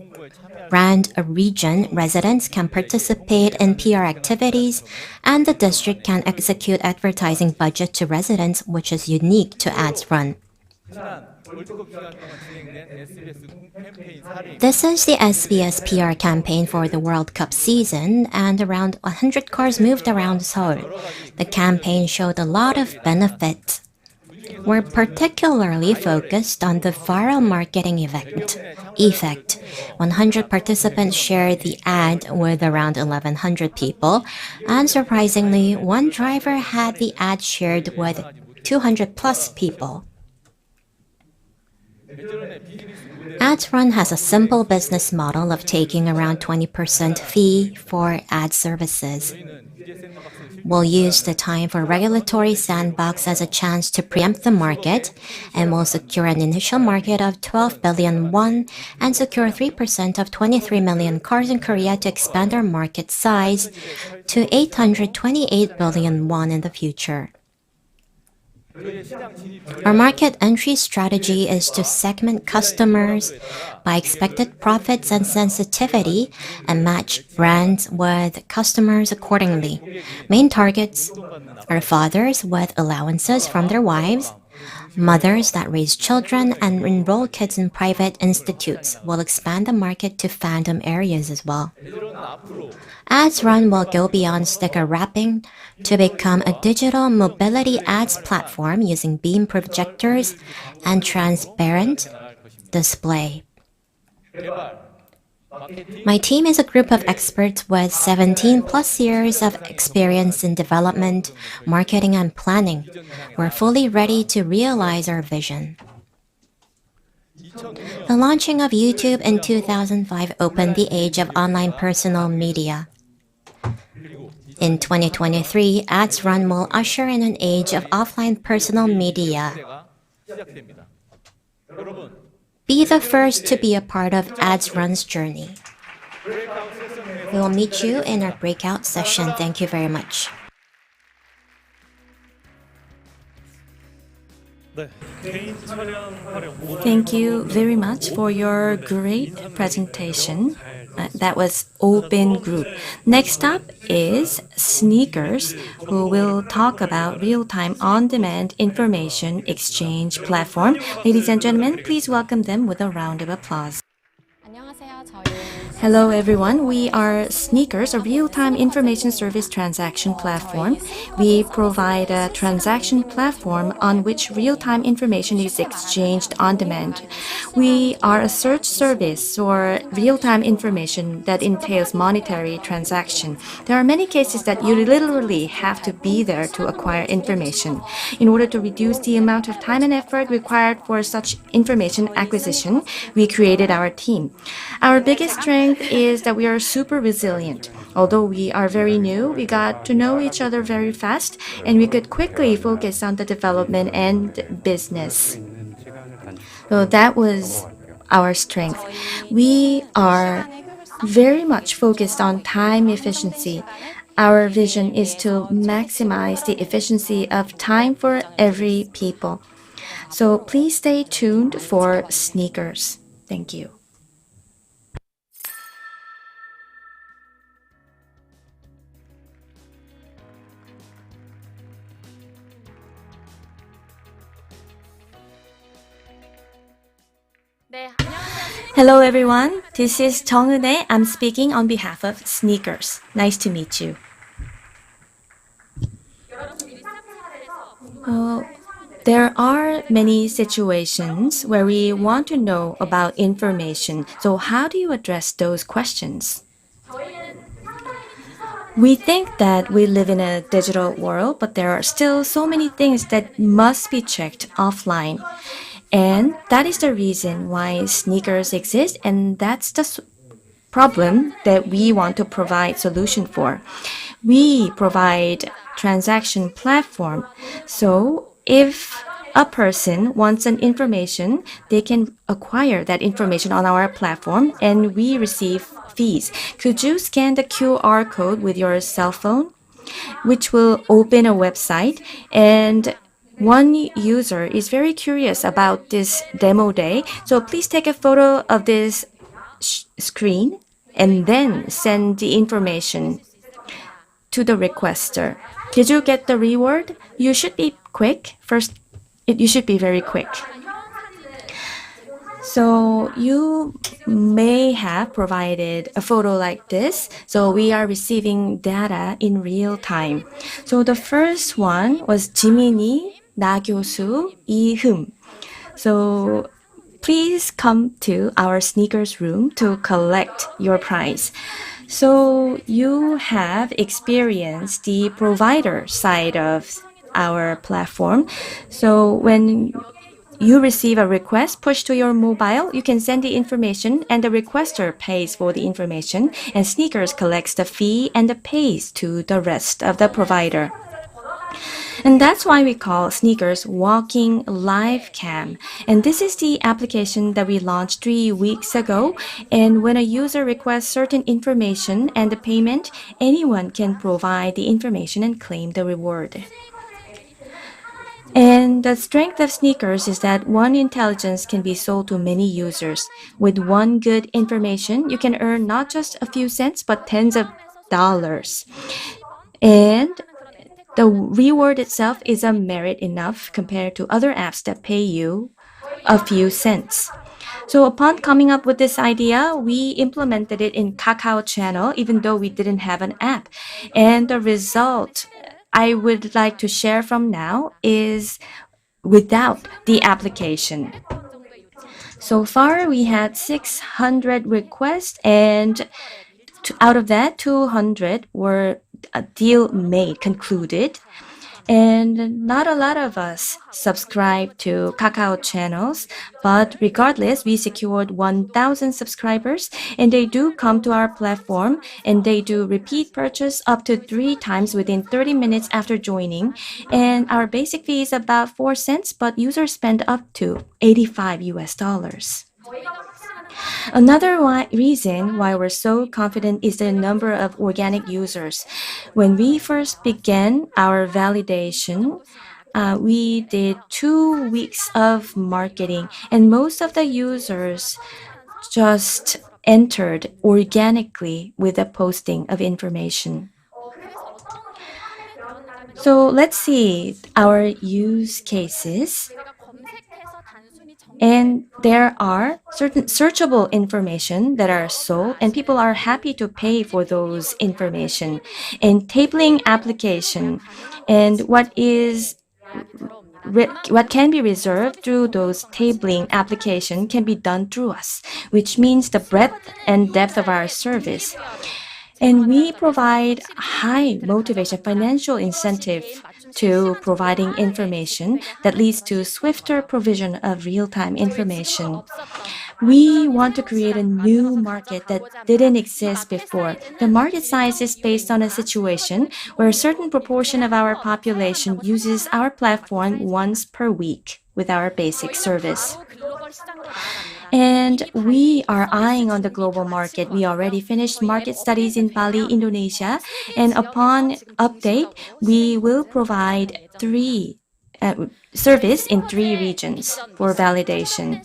brand a region, residents can participate in PR activities, and the district can execute advertising budget to residents, which is unique to Ads Run. This is the SBS PR campaign for the World Cup season, and around 100 cars moved around Seoul. The campaign showed a lot of benefits. We're particularly focused on the viral marketing effect. 100 participants shared the ad with around 1,100 people, and surprisingly, one driver had the ad shared with 200 plus people. Ads Run has a simple business model of taking around 20% fee for ad services. We'll use the time for regulatory sandbox as a chance to preempt the market, and we'll secure an initial market of 12 billion won and secure 3% of 23 million cars in Korea to expand our market size to 828 billion won in the future. Our market entry strategy is to segment customers by expected profits and sensitivity and match brands with customers accordingly. Main targets are fathers with allowances from their wives, mothers that raise children and enroll kids in private institutes. Will expand the market to fandom areas as well. Ads Run will go beyond sticker wrapping to become a digital mobility ads platform using beam projectors and transparent display. My team is a group of experts with 17 plus years of experience in development, marketing, and planning. We're fully ready to realize our vision. The launching of YouTube in 2005 opened the age of online personal media. In 2023, Ads Run will usher in an age of offline personal media. Be the first to be a part of Ads Run's journey. We will meet you in our breakout session. Thank you very much. Thank you very much for your great presentation. That was Open Group. Next up is Sneakers, who will talk about real-time on-demand information exchange platform. Ladies and gentlemen, please welcome them with a round of applause. Hello everyone, we are Sneakers, a real-time information service transaction platform. We provide a transaction platform on which real-time information is exchanged on demand. We are a search service for real-time information that entails monetary transaction. There are many cases that you literally have to be there to acquire information. In order to reduce the amount of time and effort required for such information acquisition, we created our team. Our biggest strength is that we are super resilient. Although we are very new, we got to know each other very fast, and we could quickly focus on the development and business. So that was our strength. We are very much focused on time efficiency. Our vision is to maximize the efficiency of time for every people. So please stay tuned for Sneakers. Thank you. Hello everyone, this is Jung Eun. I'm speaking on behalf of Sneakers. Nice to meet you. There are many situations where we want to know about information. So how do you address those questions? We think that we live in a digital world, but there are still so many things that must be checked offline. And that is the reason why Sneakers exist, and that's the problem that we want to provide solution for. We provide transaction platform. So if a person wants an information, they can acquire that information on our platform and we receive fees. Could you scan the QR code with your cell phone, which will open a website, and one user is very curious about this demo day, so please take a photo of this screen and then send the information to the requester. Did you get the reward? You should be quick. First, you should be very quick. So you may have provided a photo like this. So we are receiving data in real time. So the first one was 지민이, 나교수, 이흠. So please come to our Sneakers room to collect your prize. So you have experienced the provider side of our platform. So when you receive a request pushed to your mobile, you can send the information and the requester pays for the information, and Sneakers collects the fee and pays to the rest of the provider. And that's why we call Sneakers Walking Live Cam. And this is the application that we launched 3 weeks ago. And when a user requests certain information and the payment, anyone can provide the information and claim the reward. And the strength of Sneakers is that one intelligence can be sold to many users. With one good information, you can earn not just a few cents, but tens of dollars. And the reward itself is a merit enough compared to other apps that pay you a few cents. So upon coming up with this idea, we implemented it in Kakao channel, even though we didn't have an app. And the result I would like to share from now is without the application. So far, we had 600 requests, and out of that, 200 were a deal made, concluded. And not a lot of us subscribe to Kakao channels, but regardless, we secured 1,000 subscribers, and they do come to our platform, and they do repeat purchase up to 3 times within 30 minutes after joining. And our basic fee is about 4 cents, but users spend up to $85. Another reason why we're so confident is the number of organic users. When we first began our validation, we did 2 weeks of marketing, and most of the users just entered organically with the posting of information. So let's see our use cases. And there are certain searchable information that are sold, and people are happy to pay for those information. And tabling application, and what can be reserved through those tabling application can be done through us, which means the breadth and depth of our service. And we provide high motivation, financial incentive to providing information that leads to swifter provision of real-time information. We want to create a new market that didn't exist before. The market size is based on a situation where a certain proportion of our population uses our platform once per week with our basic service. And we are eyeing on the global market. We already finished market studies in Bali, Indonesia, and upon update, we will provide service in 3 regions for validation.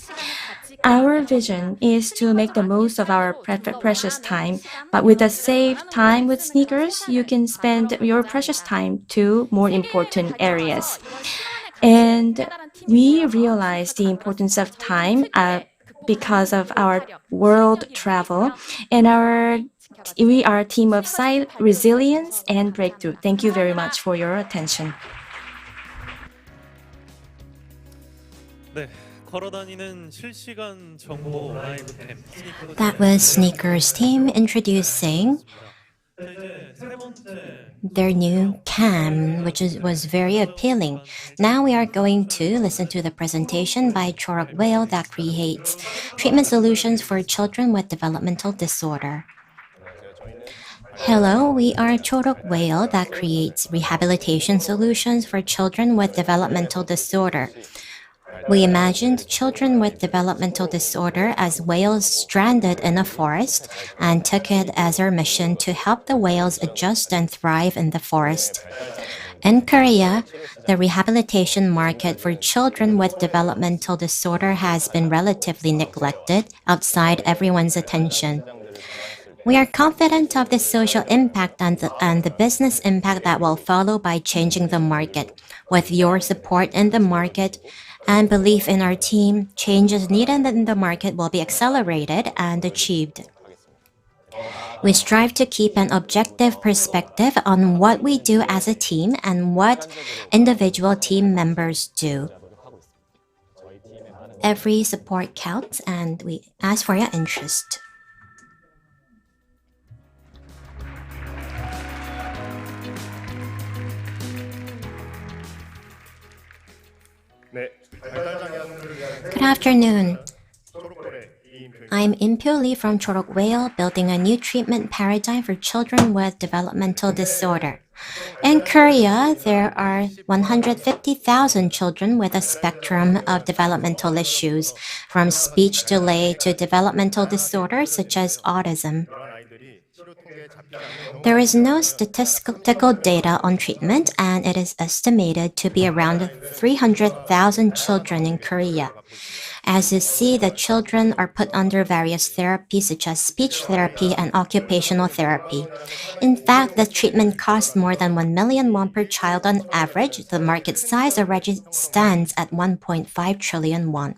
Our vision is to make the most of our precious time, but with the save time with sneakers, you can spend your precious time to more important areas. And we realize the importance of time because of our world travel, and we are a team of resilience and breakthrough. Thank you very much for your attention. 네, 걸어다니는 실시간 정보 라이브 캠. That was Sneakers team introducing their new cam, which was very appealing. Now we are going to listen to the presentation by Cho Whale that creates treatment solutions for children with developmental disorder. Hello, we are Cho Whale that creates rehabilitation solutions for children with developmental disorder. We imagined children with developmental disorder as whales stranded in a forest and took it as our mission to help the whales adjust and thrive in the forest. In Korea, the rehabilitation market for children with developmental disorder has been relatively neglected outside everyone's attention. We are confident of the social impact and the business impact that will follow by changing the market. With your support in the market and belief in our team, changes needed in the market will be accelerated and achieved. We strive to keep an objective perspective on what we do as a team and what individual team members do. Every support counts, and we ask for your interest. Good afternoon. I'm Impyo Lee from Cho Whale, building a new treatment paradigm for children with developmental disorder. In Korea, there are 150,000 children with a spectrum of developmental issues, from speech delay to developmental disorders such as autism. There is no statistical data on treatment, and it is estimated to be around 300,000 children in Korea. As you see, the children are put under various therapies such as speech therapy and occupational therapy. In fact, the treatment costs more than 1 million won per child on average. The market size already stands at 1.5 trillion won.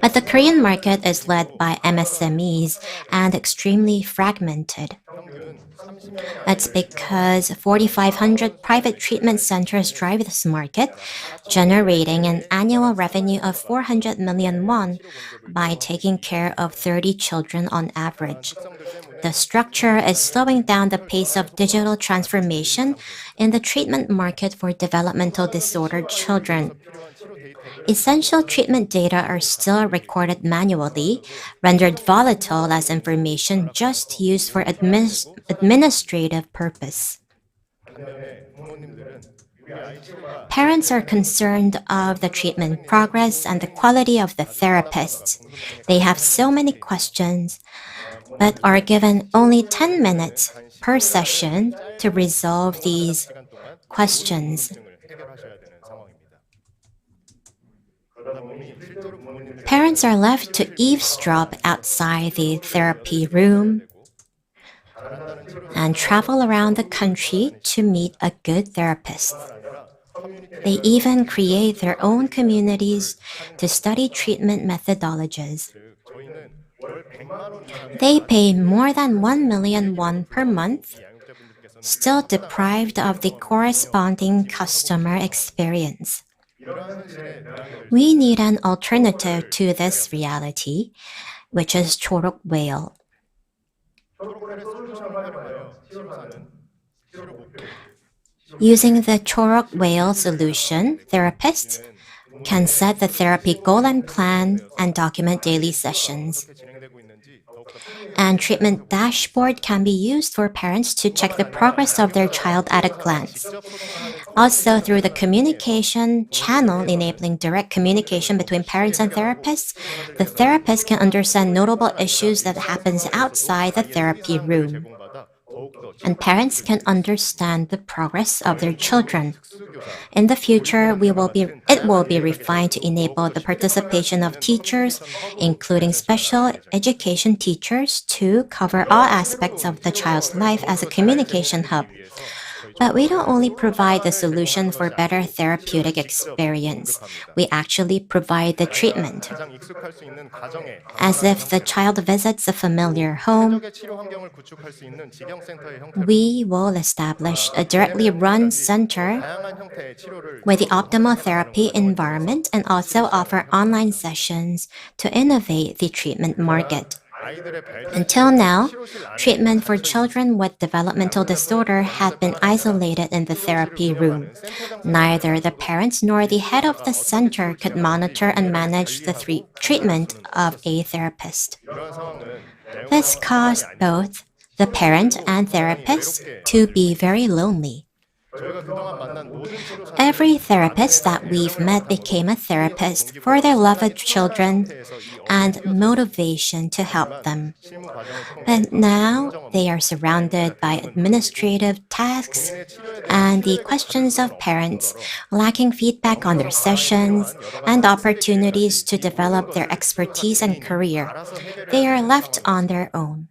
But the Korean market is led by MSMEs and extremely fragmented. That's because 4,500 private treatment centers drive this market, generating an annual revenue of 400 million won by taking care of 30 children on average. The structure is slowing down the pace of digital transformation in the treatment market for developmental disordered children. Essential treatment data are still recorded manually, rendered volatile as information just used for administrative purpose. Parents are concerned of the treatment progress and the quality of the therapists. They have so many questions, but are given only 10 minutes per session to resolve these questions. Parents are left to eavesdrop outside the therapy room and travel around the country to meet a good therapist. They even create their own communities to study treatment methodologies. They pay more than 1 million won per month, still deprived of the corresponding customer experience. We need an alternative to this reality, which is Cho Whale. Using the Cho Whale solution, therapists can set the therapy goal and plan and document daily sessions. And treatment dashboard can be used for parents to check the progress of their child at a glance. Also, through the communication channel enabling direct communication between parents and therapists, the therapist can understand notable issues that happens outside the therapy room. And parents can understand the progress of their children. In the future, it will be refined to enable the participation of teachers, including special education teachers, to cover all aspects of the child's life as a communication hub. But we don't only provide the solution for better therapeutic experience. We actually provide the treatment. As if the child visits a familiar home, we will establish a directly run center with the optimal therapy environment and also offer online sessions to innovate the treatment market. Until now, treatment for children with developmental disorder had been isolated in the therapy room. Neither the parents nor the head of the center could monitor and manage the treatment of a therapist. This caused both the parent and therapist to be very lonely. Every therapist that we've met became a therapist for their love of children and motivation to help them. But now they are surrounded by administrative tasks and the questions of parents, lacking feedback on their sessions and opportunities to develop their expertise and career. They are left on their own.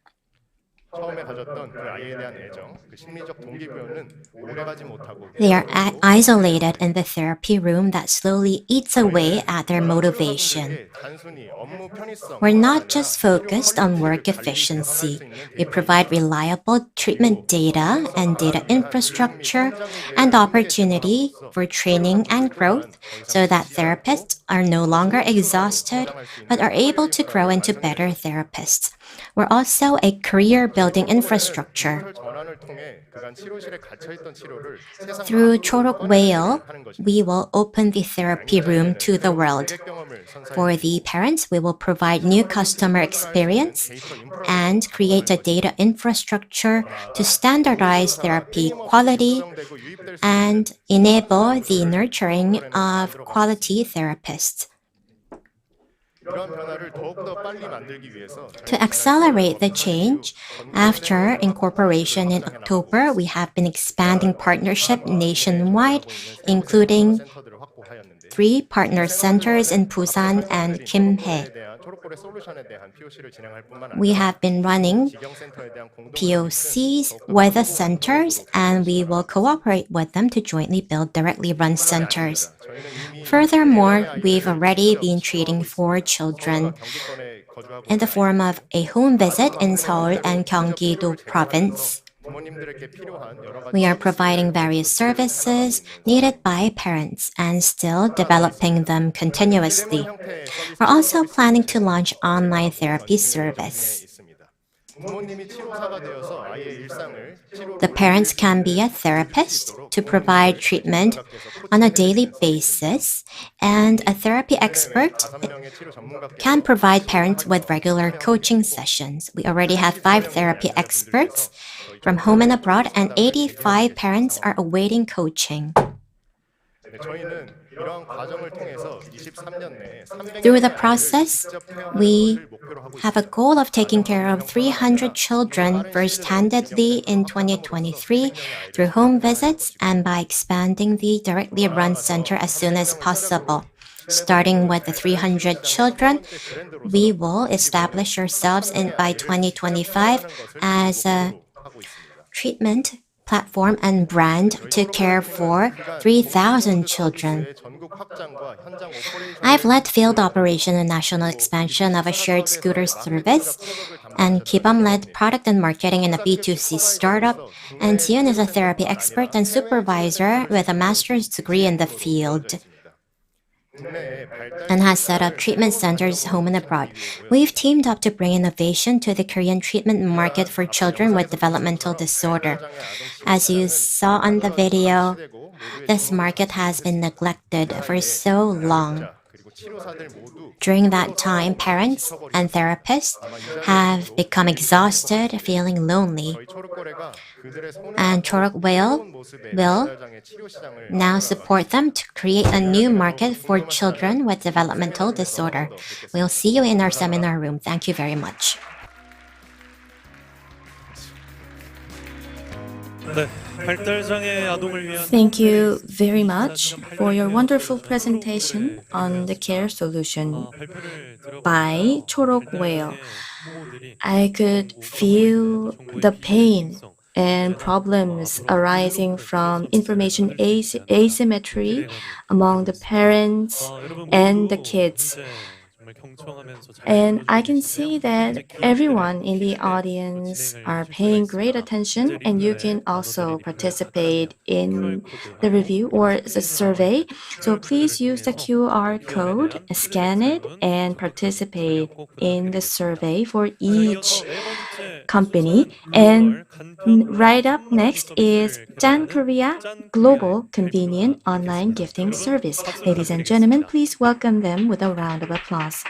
They are isolated in the therapy room that slowly eats away at their motivation. We're not just focused on work efficiency. We provide reliable treatment data and data infrastructure and opportunity for training and growth so that therapists are no longer exhausted but are able to grow into better therapists. We're also a career-building infrastructure. Through Cho Whale, we will open the therapy room to the world. For the parents, we will provide new customer experience and create a data infrastructure to standardize therapy quality and enable the nurturing of quality therapists. To accelerate the change, after incorporation in October, we have been expanding partnership nationwide, including 3 partner centers in Busan and Kimhae. We have been running POCs with the centers, and we will cooperate with them to jointly build directly run centers. Furthermore, we've already been treating 4 children in the form of a home visit in Seoul and Gyeonggi-do province. We are providing various services needed by parents and still developing them continuously. We're also planning to launch online therapy service. The parents can be a therapist to provide treatment on a daily basis, and a therapy expert can provide parents with regular coaching sessions. We already have 5 therapy experts from home and abroad, and 85 parents are awaiting coaching. Through the process, we have a goal of taking care of 300 children first-handedly in 2023 through home visits and by expanding the directly run center as soon as possible. Starting with the 300 children, we will establish ourselves by 2025 as a treatment platform and brand to care for 3,000 children. I've led field operation and national expansion of a shared scooter service, and Kibam led product and marketing in a B2C startup, and Sion is a therapy expert and supervisor with a master's degree in the field and has set up treatment centers home and abroad. We've teamed up to bring innovation to the Korean treatment market for children with developmental disorder. As you saw on the video, this market has been neglected for so long. During that time, parents and therapists have become exhausted, feeling lonely. And Cho Whale will now support them to create a new market for children with developmental disorder. We'll see you in our seminar room. Thank you very much. Thank you very much for your wonderful presentation on the care solution by Cho Whale. I could feel the pain and problems arising from information asymmetry among the parents and the kids. And I can see that everyone in the audience are paying great attention, and you can also participate in the review or the survey. So please use the QR code, scan it, and participate in the survey for each company. And right up next is Zen Korea Global Convenient Online Gifting Service. Ladies and gentlemen, please welcome them with a round of applause.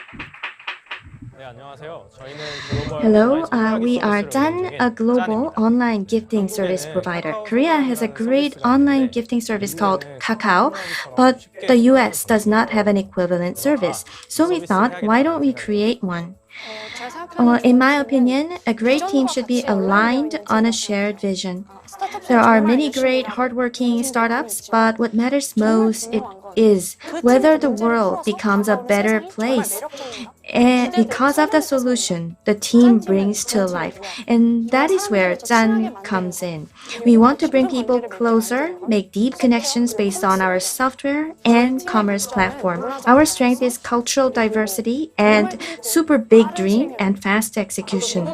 Hello, we are Zen, a global online gifting service provider. Korea has a great online gifting service called Kakao, but the US does not have an equivalent service. So we thought, why don't we create one? In my opinion, a great team should be aligned on a shared vision. There are many great hardworking startups, but what matters most is whether the world becomes a better place. And because of the solution the team brings to life. And that is where Zen comes in. We want to bring people closer, make deep connections based on our software and commerce platform. Our strength is cultural diversity and super big dream and fast execution.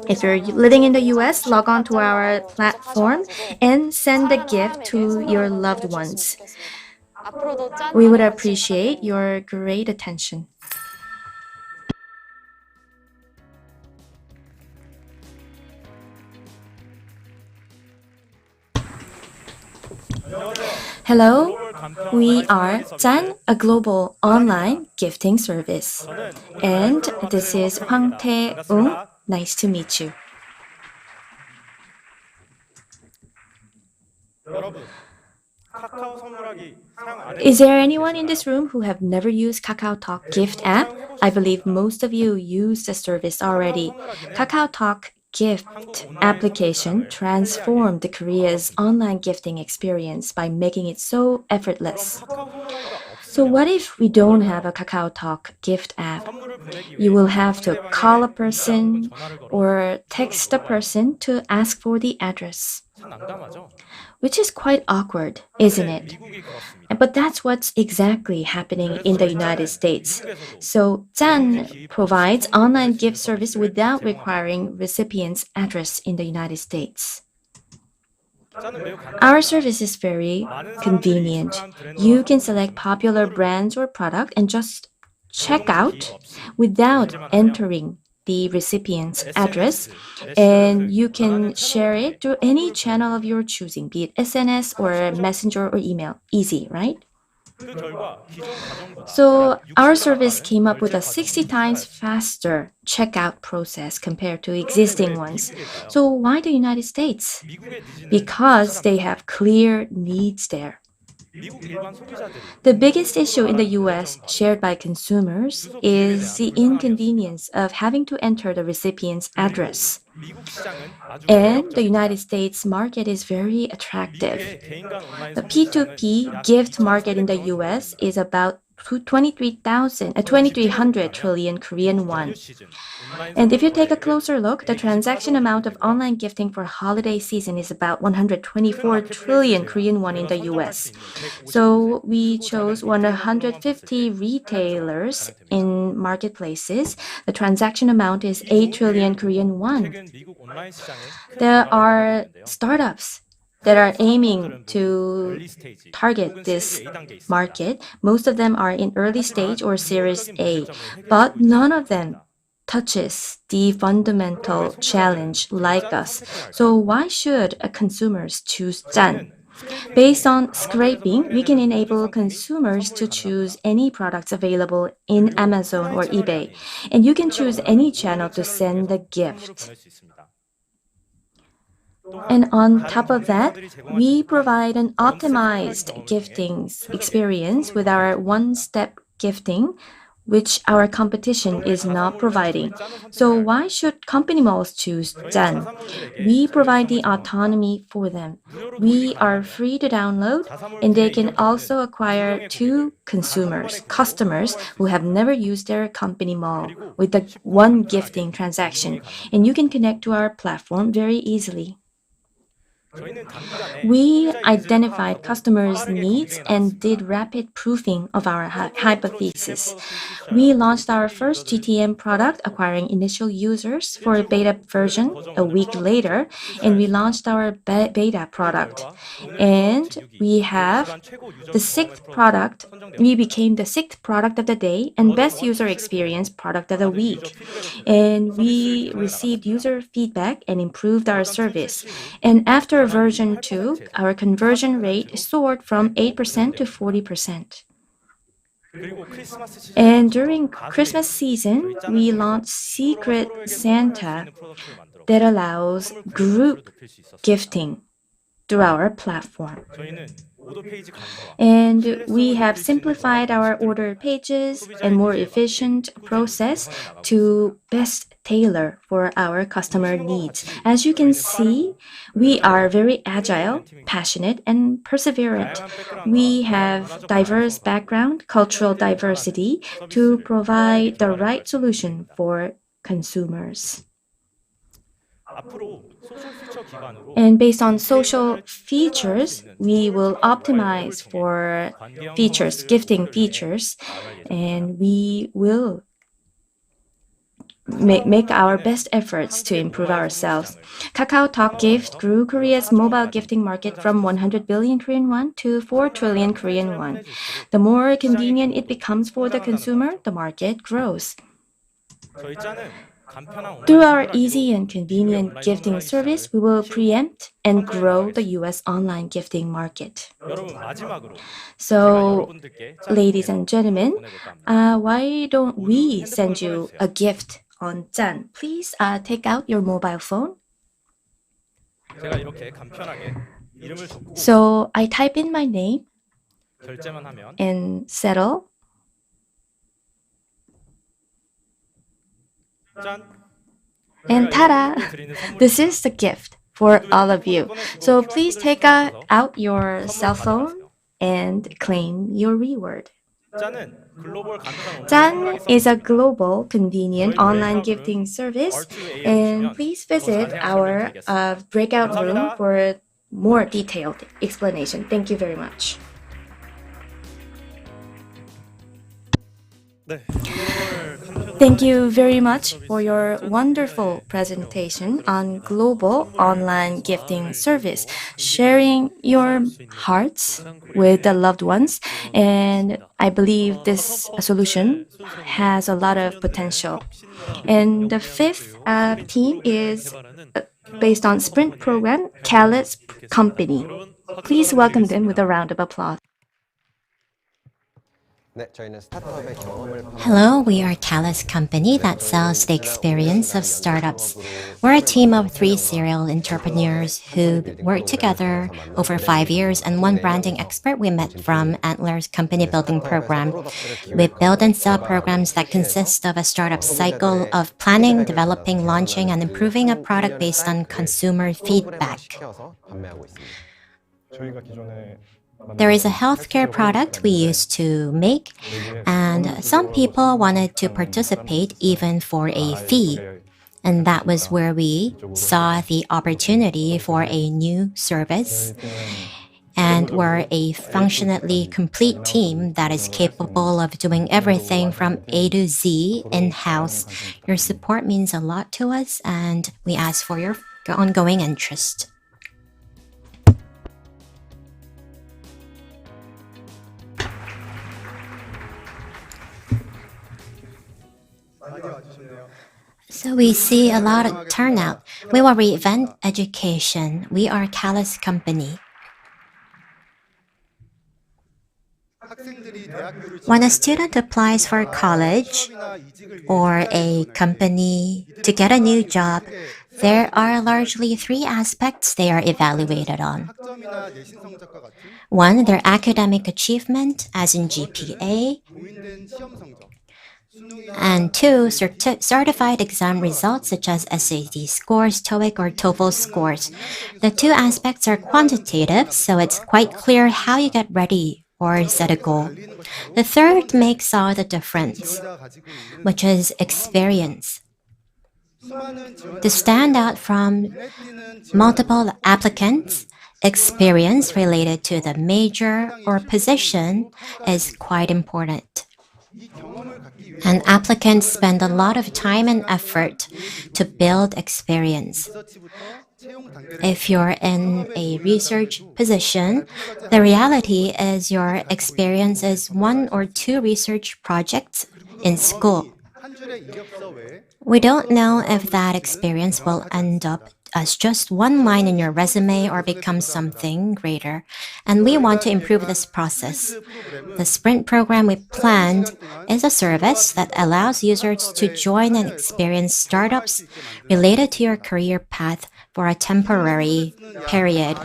If you're living in the US, log on to our platform and send a gift to your loved ones. We would appreciate your great attention. Hello, we are Zen, a global online gifting service. And this is Hwang Tae-ung. Nice to meet you. Is there anyone in this room who have never used KakaoTalk gift app? I believe most of you use the service already. KakaoTalk gift application transformed Korea's online gifting experience by making it so effortless. So what if we don't have a KakaoTalk gift app? You will have to call a person or text a person to ask for the address, which is quite awkward, isn't it? But that's what's exactly happening in the United States. So Zen provides online gift service without requiring recipient's address in the United States. Our service is very convenient. You can select popular brands or product and just check out without entering the recipient's address, and you can share it through any channel of your choosing, be it SNS or Messenger or email. Easy, right? So our service came up with a 60 times faster checkout process compared to existing ones. So why the United States? Because they have clear needs there. The biggest issue in the US shared by consumers is the inconvenience of having to enter the recipient's address. And the United States market is very attractive. The P2P gift market in the US is about 2,300 trillion Korean won. And if you take a closer look, the transaction amount of online gifting for holiday season is about 124 trillion Korean won in the US. So we chose 150 retailers in marketplaces. The transaction amount is 8 trillion Korean won. There are startups that are aiming to target this market. Most of them are in early stage or Series A, but none of them touches the fundamental challenge like us. So why should consumers choose Zen? Based on scraping, we can enable consumers to choose any products available in Amazon or eBay, and you can choose any channel to send the gift. And on top of that, we provide an optimized gifting experience with our one-step gifting, which our competition is not providing. So why should company malls choose Zen? We provide the autonomy for them. We are free to download, and they can also acquire two customers who have never used their company mall with the one gifting transaction, and you can connect to our platform very easily. We identified customers' needs and did rapid proofing of our hypothesis. We launched our first GTM product, acquiring initial users for a beta version a week later, and we launched our beta product. And we have the sixth product. We became the sixth product of the day and best user experience product of the week. And we received user feedback and improved our service. And after version 2, our conversion rate soared from 8% to 40%. And during Christmas season, we launched Secret Santa that allows group gifting through our platform. And we have simplified our order pages and more efficient process to best tailor for our customer needs. As you can see, we are very agile, passionate, and perseverant. We have diverse background, cultural diversity to provide the right solution for consumers. And based on social features, we will optimize for features, gifting features, and we will make our best efforts to improve ourselves. KakaoTalk Gift grew Korea's mobile gifting market from 100 billion Korean won to 4 trillion Korean won. The more convenient it becomes for the consumer, the market grows. Through our easy and convenient gifting service, we will preempt and grow the US online gifting market. So, ladies and gentlemen, why don't we send you a gift on Zen? Please take out your mobile phone. So I type in my name and settle. And ta-da! This is the gift for all of you. So please take out your cell phone and claim your reward. Zen is a global, convenient online gifting service, and please visit our breakout room for more detailed explanation. Thank you very much. 네, 글로벌 간편 Thank you very much for your wonderful presentation on global online gifting service, sharing your hearts with the loved ones. And I believe this solution has a lot of potential. And the fifth team is based on Sprint program, Callis Company. Please welcome them with a round of applause. Hello, we are Callis Company that sells the experience of startups. We're a team of 3 serial entrepreneurs who work together over 5 years and one branding expert we met from Antler's company building program. We build and sell programs that consist of a startup cycle of planning, developing, launching, and improving a product based on consumer feedback. There is a healthcare product we used to make, and some people wanted to participate even for a fee. And that was where we saw the opportunity for a new service. And we're a functionally complete team that is capable of doing everything from A to Z in-house. Your support means a lot to us, and we ask for your ongoing interest. So we see a lot of turnout. We will reinvent education. We are Callis Company. When a student applies for college or a company to get a new job, there are largely 3 aspects they are evaluated on. 1, their academic achievement, as in GPA. And 2, certified exam results such as SAT scores, TOEIC, or TOEFL scores. The 2 aspects are quantitative, so it's quite clear how you get ready or set a goal. The 3rd makes all the difference, which is experience. To stand out from multiple applicants, experience related to the major or position is quite important. And applicants spend a lot of time and effort to build experience. If you're in a research position, the reality is your experience is 1 or 2 research projects in school. We don't know if that experience will end up as just 1 line in your resume or become something greater, and we want to improve this process. The Sprint program we planned is a service that allows users to join and experience startups related to your career path for a temporary period.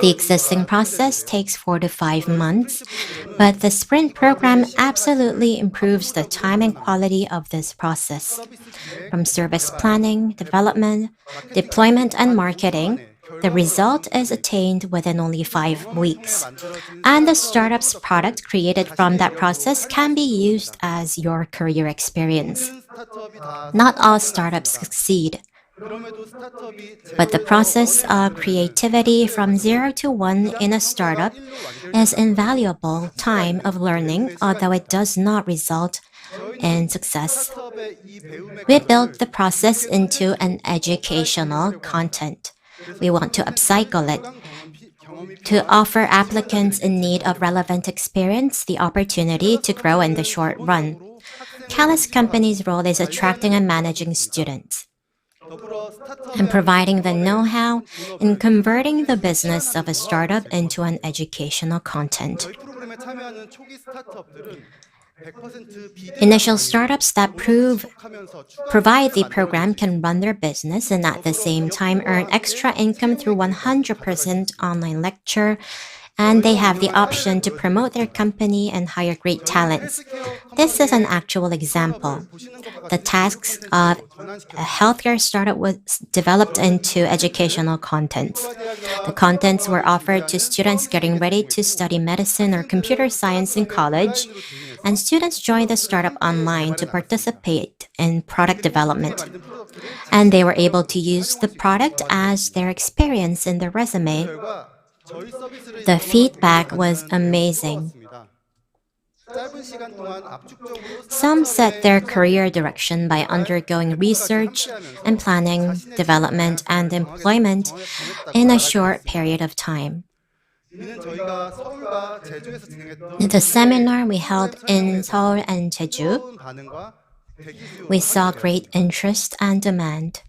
The existing process takes 4 to 5 months, but the Sprint program absolutely improves the time and quality of this process. From service planning, development, deployment, and marketing, the result is attained within only 5 weeks. And the startup's product created from that process can be used as your career experience. Not all startups succeed. But the process of creativity from 0 to 1 in a startup is invaluable time of learning, although it does not result in success. We built the process into an educational content. We want to upcycle it to offer applicants in need of relevant experience the opportunity to grow in the short run. Callis Company's role is attracting and managing students and providing the know-how in converting the business of a startup into an educational content. Initial startups that provide the program can run their business and at the same time earn extra income through 100% online lecture, and they have the option to promote their company and hire great talents. This is an actual example. The tasks of a healthcare startup was developed into educational contents. The contents were offered to students getting ready to study medicine or computer science in college, and students joined the startup online to participate in product development. And they were able to use the product as their experience in their resume. The feedback was amazing. Some set their career direction by undergoing research and planning, development, and employment in a short period of time. The seminar we held in Seoul and Jeju, we saw great interest and demand.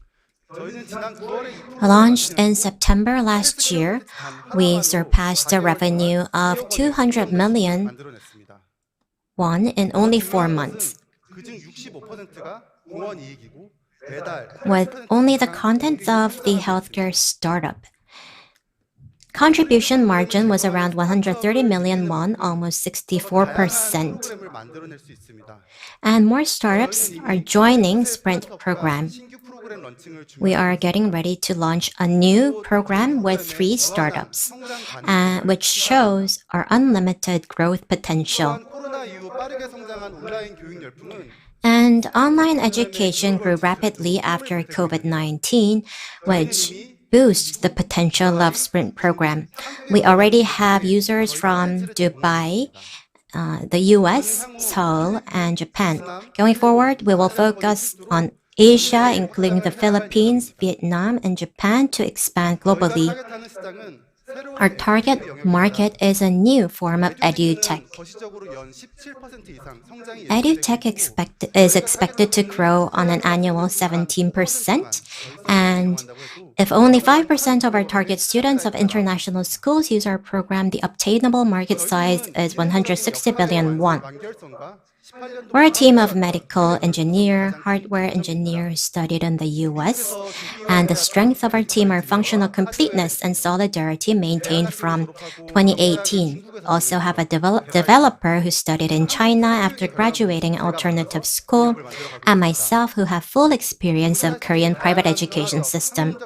Launched in September last year, we surpassed a revenue of 200 million won in only 4 months. With only the contents of the healthcare startup. Contribution margin was around 130 million won, almost 64%. And more startups are joining Sprint program. We are getting ready to launch a new program with 3 startups, which shows our unlimited growth potential. And online education grew rapidly after COVID-19, which boosts the potential of Sprint program. We already have users from Dubai, the US, Seoul, and Japan. Going forward, we will focus on Asia, including the Philippines, Vietnam, and Japan, to expand globally. Our target market is a new form of edutech. Edutech is expected to grow on an annual 17%, and if only 5% of our target students of international schools use our program, the obtainable market size is 160 billion won. We're a team of medical engineer, hardware engineer who studied in the US, and the strength of our team are functional completeness and solidarity maintained from 2018. Also have a developer who studied in China after graduating alternative school, and myself who have full experience of Korean private education system.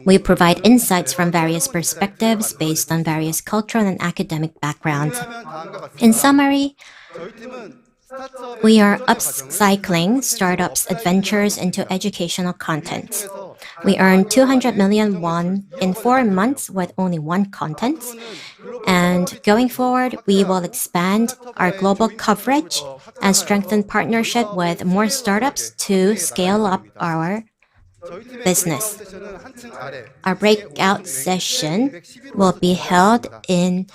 We provide insights from various perspectives based on various cultural and academic backgrounds. In summary, we are upcycling startups' adventures into educational content. We earned 200 million won in 4 months with only 1 content. And going forward, we will expand our global coverage and strengthen partnership with more startups to scale up our business. Our breakout session will be held in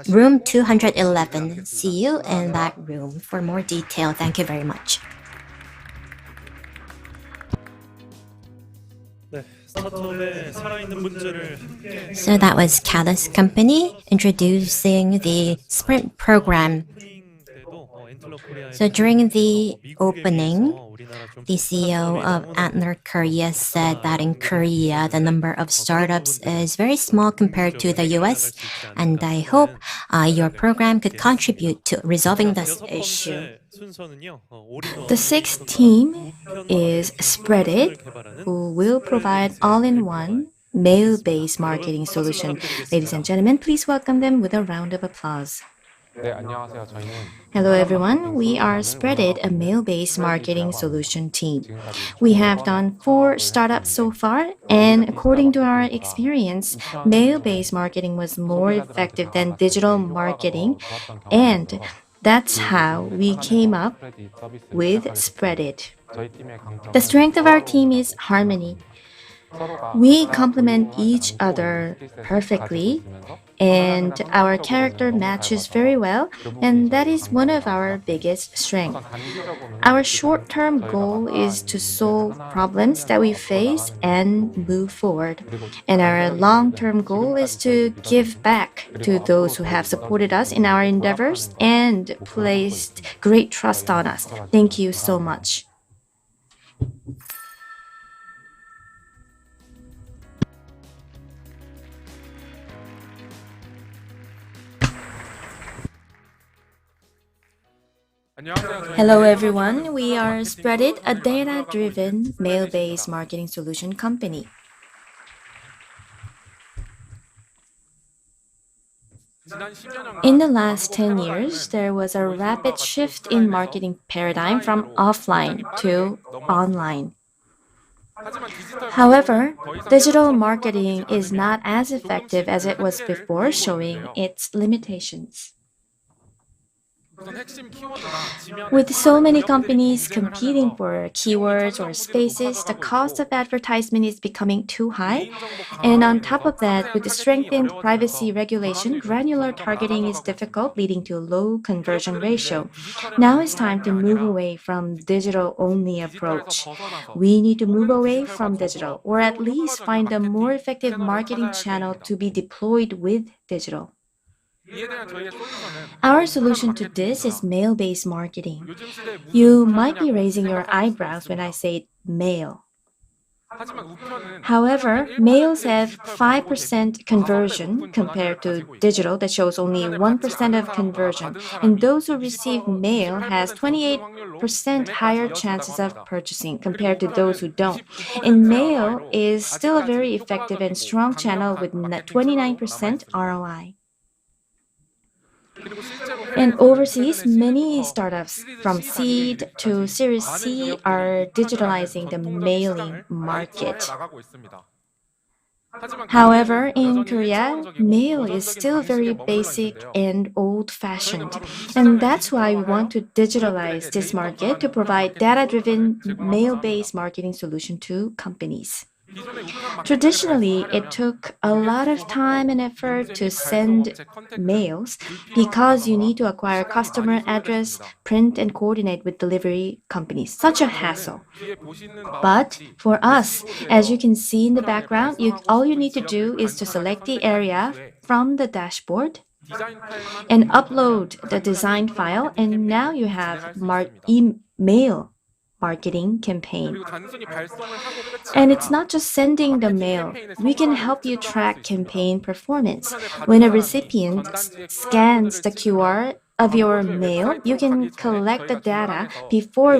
room 211. See you in that room for more detail. Thank you very much. So that was Callis Company introducing the Sprint program. So during the opening, the CEO of Antler Korea said that in Korea, the number of startups is very small compared to the US, and I hope your program could contribute to resolving this issue. The 6th team is Spreadit, who will provide all-in-one mail-based marketing solution. Ladies and gentlemen, please welcome them with a round of applause. Hello everyone, we are Spreadit, a mail-based marketing solution team. We have done 4 startups so far, and according to our experience, mail-based marketing was more effective than digital marketing, and that's how we came up with Spreadit. The strength of our team is harmony. We complement each other perfectly, and our character matches very well, and that is one of our biggest strengths. Our short-term goal is to solve problems that we face and move forward. And our long-term goal is to give back to those who have supported us in our endeavors and placed great trust on us. Thank you so much. Hello everyone, we are Spreadit, a data-driven, mail-based marketing solution company. In the last 10 years, there was a rapid shift in marketing paradigm from offline to online. However, digital marketing is not as effective as it was before, showing its limitations. With so many companies competing for keywords or spaces, the cost of advertisement is becoming too high. And on top of that, with the strengthened privacy regulation, granular targeting is difficult, leading to a low conversion ratio. Now it's time to move away from digital-only approach. We need to move away from digital, or at least find a more effective marketing channel to be deployed with digital. Our solution to this is mail-based marketing. You might be raising your eyebrows when I say mail. However, mails have 5% conversion compared to digital that shows only 1% of conversion, and those who receive mail has 28% higher chances of purchasing compared to those who don't. And mail is still a very effective and strong channel with 29% ROI. And overseas, many startups from seed to Series C are digitalizing the mailing market. However, in Korea, mail is still very basic and old-fashioned, and that's why we want to digitalize this market to provide data-driven mail-based marketing solution to companies. Traditionally, it took a lot of time and effort to send mails because you need to acquire customer address, print, and coordinate with delivery companies. Such a hassle. But for us, as you can see in the background, all you need to do is to select the area from the dashboard and upload the design file, and now you have email marketing campaign. And it's not just sending the mail. We can help you track campaign performance. When a recipient scans the QR of your mail, you can collect the data before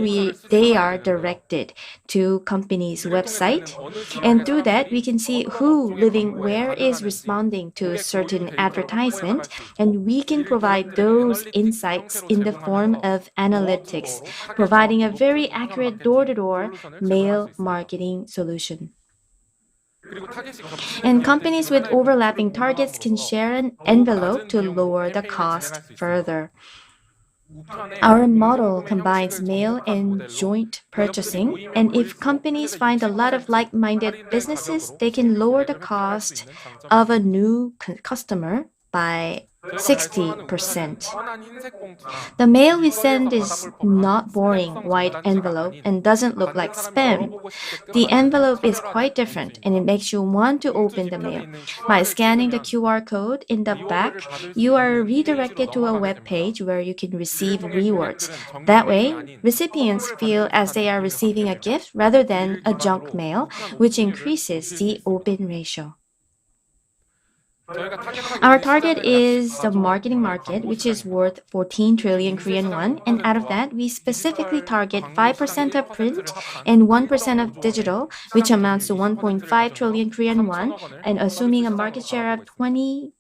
they are directed to company's website. And through that, we can see who living where is responding to a certain advertisement, and we can provide those insights in the form of analytics, providing a very accurate door-to-door mail marketing solution. And companies with overlapping targets can share an envelope to lower the cost further. Our model combines mail and joint purchasing, and if companies find a lot of like-minded businesses, they can lower the cost of a new customer by 60%. The mail we send is not boring white envelope and doesn't look like spam. The envelope is quite different and it makes you want to open the mail. By scanning the QR code in the back, you are redirected to a web page where you can receive rewards. That way, recipients feel as they are receiving a gift rather than a junk mail, which increases the open ratio. Our target is the marketing market, which is worth 14 trillion Korean won, and out of that, we specifically target 5% of print and 1% of digital, which amounts to 1.5 trillion Korean won, and assuming a market share of 20%,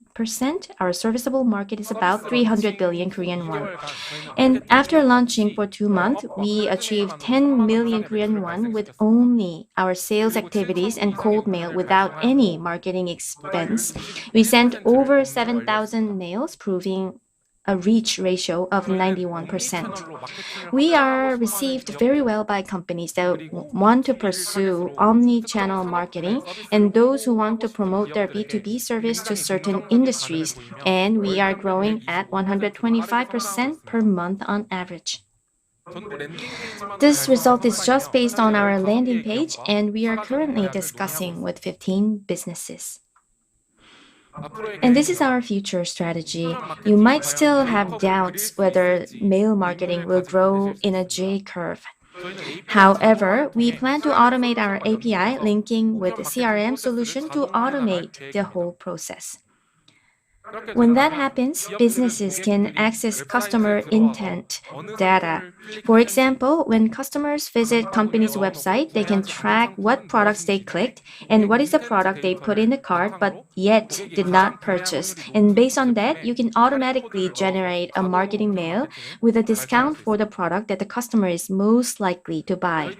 our serviceable market is about 300 billion Korean won. And after launching for 2 months, we achieved 10 million Korean won with only our sales activities and cold mail without any marketing expense. We sent over 7,000 mails, proving a reach ratio of 91%. We are received very well by companies that want to pursue omni-channel marketing and those who want to promote their B2B service to certain industries, and we are growing at 125% per month on average. This result is just based on our landing page, and we are currently discussing with 15 businesses. And this is our future strategy. You might still have doubts whether mail marketing will grow in a J-curve. However, we plan to automate our API linking with the CRM solution to automate the whole process. When that happens, businesses can access customer intent data. For example, when customers visit company's website, they can track what products they clicked and what is the product they put in the cart but yet did not purchase. And based on that, you can automatically generate a marketing mail with a discount for the product that the customer is most likely to buy.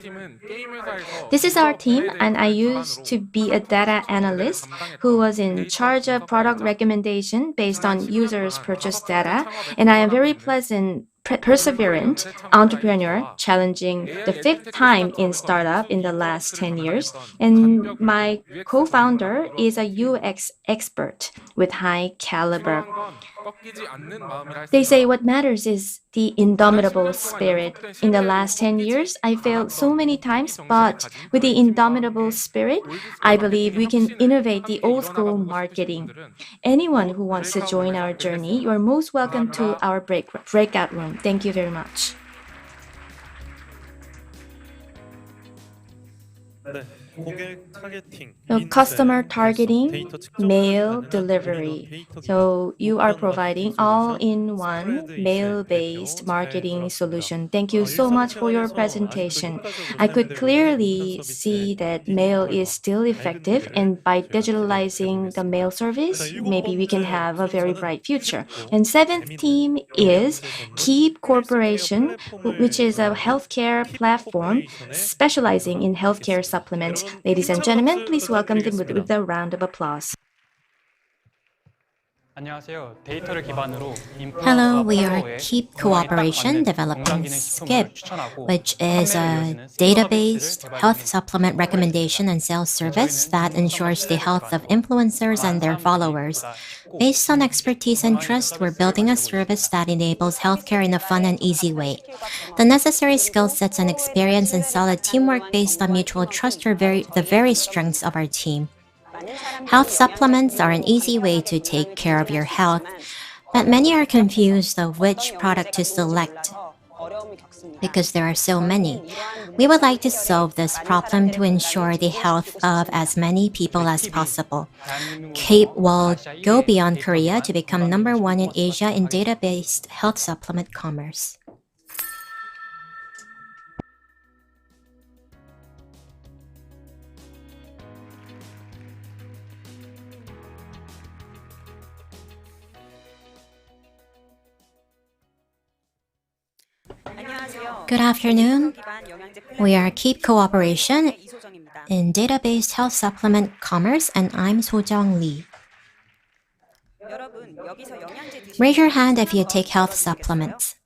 This is our team, and I used to be a data analyst who was in charge of product recommendation information based on users' purchase data, and I am very perseverant entrepreneur, challenging the fifth time in startup in the last 10 years. And my co-founder is a UX expert with high caliber. They say what matters is the indomitable spirit. In the last 10 years, I failed so many times, but with the indomitable spirit, I believe we can innovate the old school marketing. Anyone who wants to join our journey, you are most welcome to our breakout room. Thank you very much. 네, 고객 타겟팅, So customer 인쇄, targeting, 데이터 측정까지 mail 가능한 delivery. 데이터 So you are 우편 providing 마케팅 솔루션 all-in-one 스프레드 mail-based 대표 잘 marketing 들었습니다. solution. Thank you so much for your 일상생활에서 presentation. 아직도 I could 효과적인 clearly 우편 see 서비스의 that 디지털 mail is still 밝은 effective, 미래를 and by 저희가 digitalizing the mail 기대해 service, 보겠습니다. maybe we can 일곱 have a 번째 very 순서는 bright future. 쉽고 And seventh 재밌는 team is 영양제 Keep 전문 Corporation, 플랫폼을 which is a 운영하는 healthcare 킵 platform 코퍼레이션의 specializing in healthcare 있겠습니다. supplements. 여러분, Ladies and 힘찬 gentlemen, 박수 please welcome them with 부탁드리겠습니다. a round of applause. 안녕하세요. 데이터를 기반으로 Hello, 인플루언서와 we are 팔로워에 Keep 건강에 딱 Cooperation 맞는 developing 건강 기능 식품을 Skip, 추천하고 which is 판매를 a 이어지는 스킵 data-based 서비스를 health 개발 supplement recommendation and sales service that ensures the health of influencers and their followers. Based on expertise and trust, we're building a service that enables healthcare in a fun and easy way. The necessary skill sets and experience and solid teamwork based on mutual trust are the very strengths of our team. Health supplements are an easy way to take care of your health, but many are confused of which product to select because there are so many. We would like to solve this problem to ensure the health of as many people as possible. Keep will go beyond Korea to become #1 in Asia in data-based health supplement commerce. Good afternoon. We are Keep Cooperation in database health supplement commerce, and I'm Sojong Lee. Raise your hand if you take health supplements.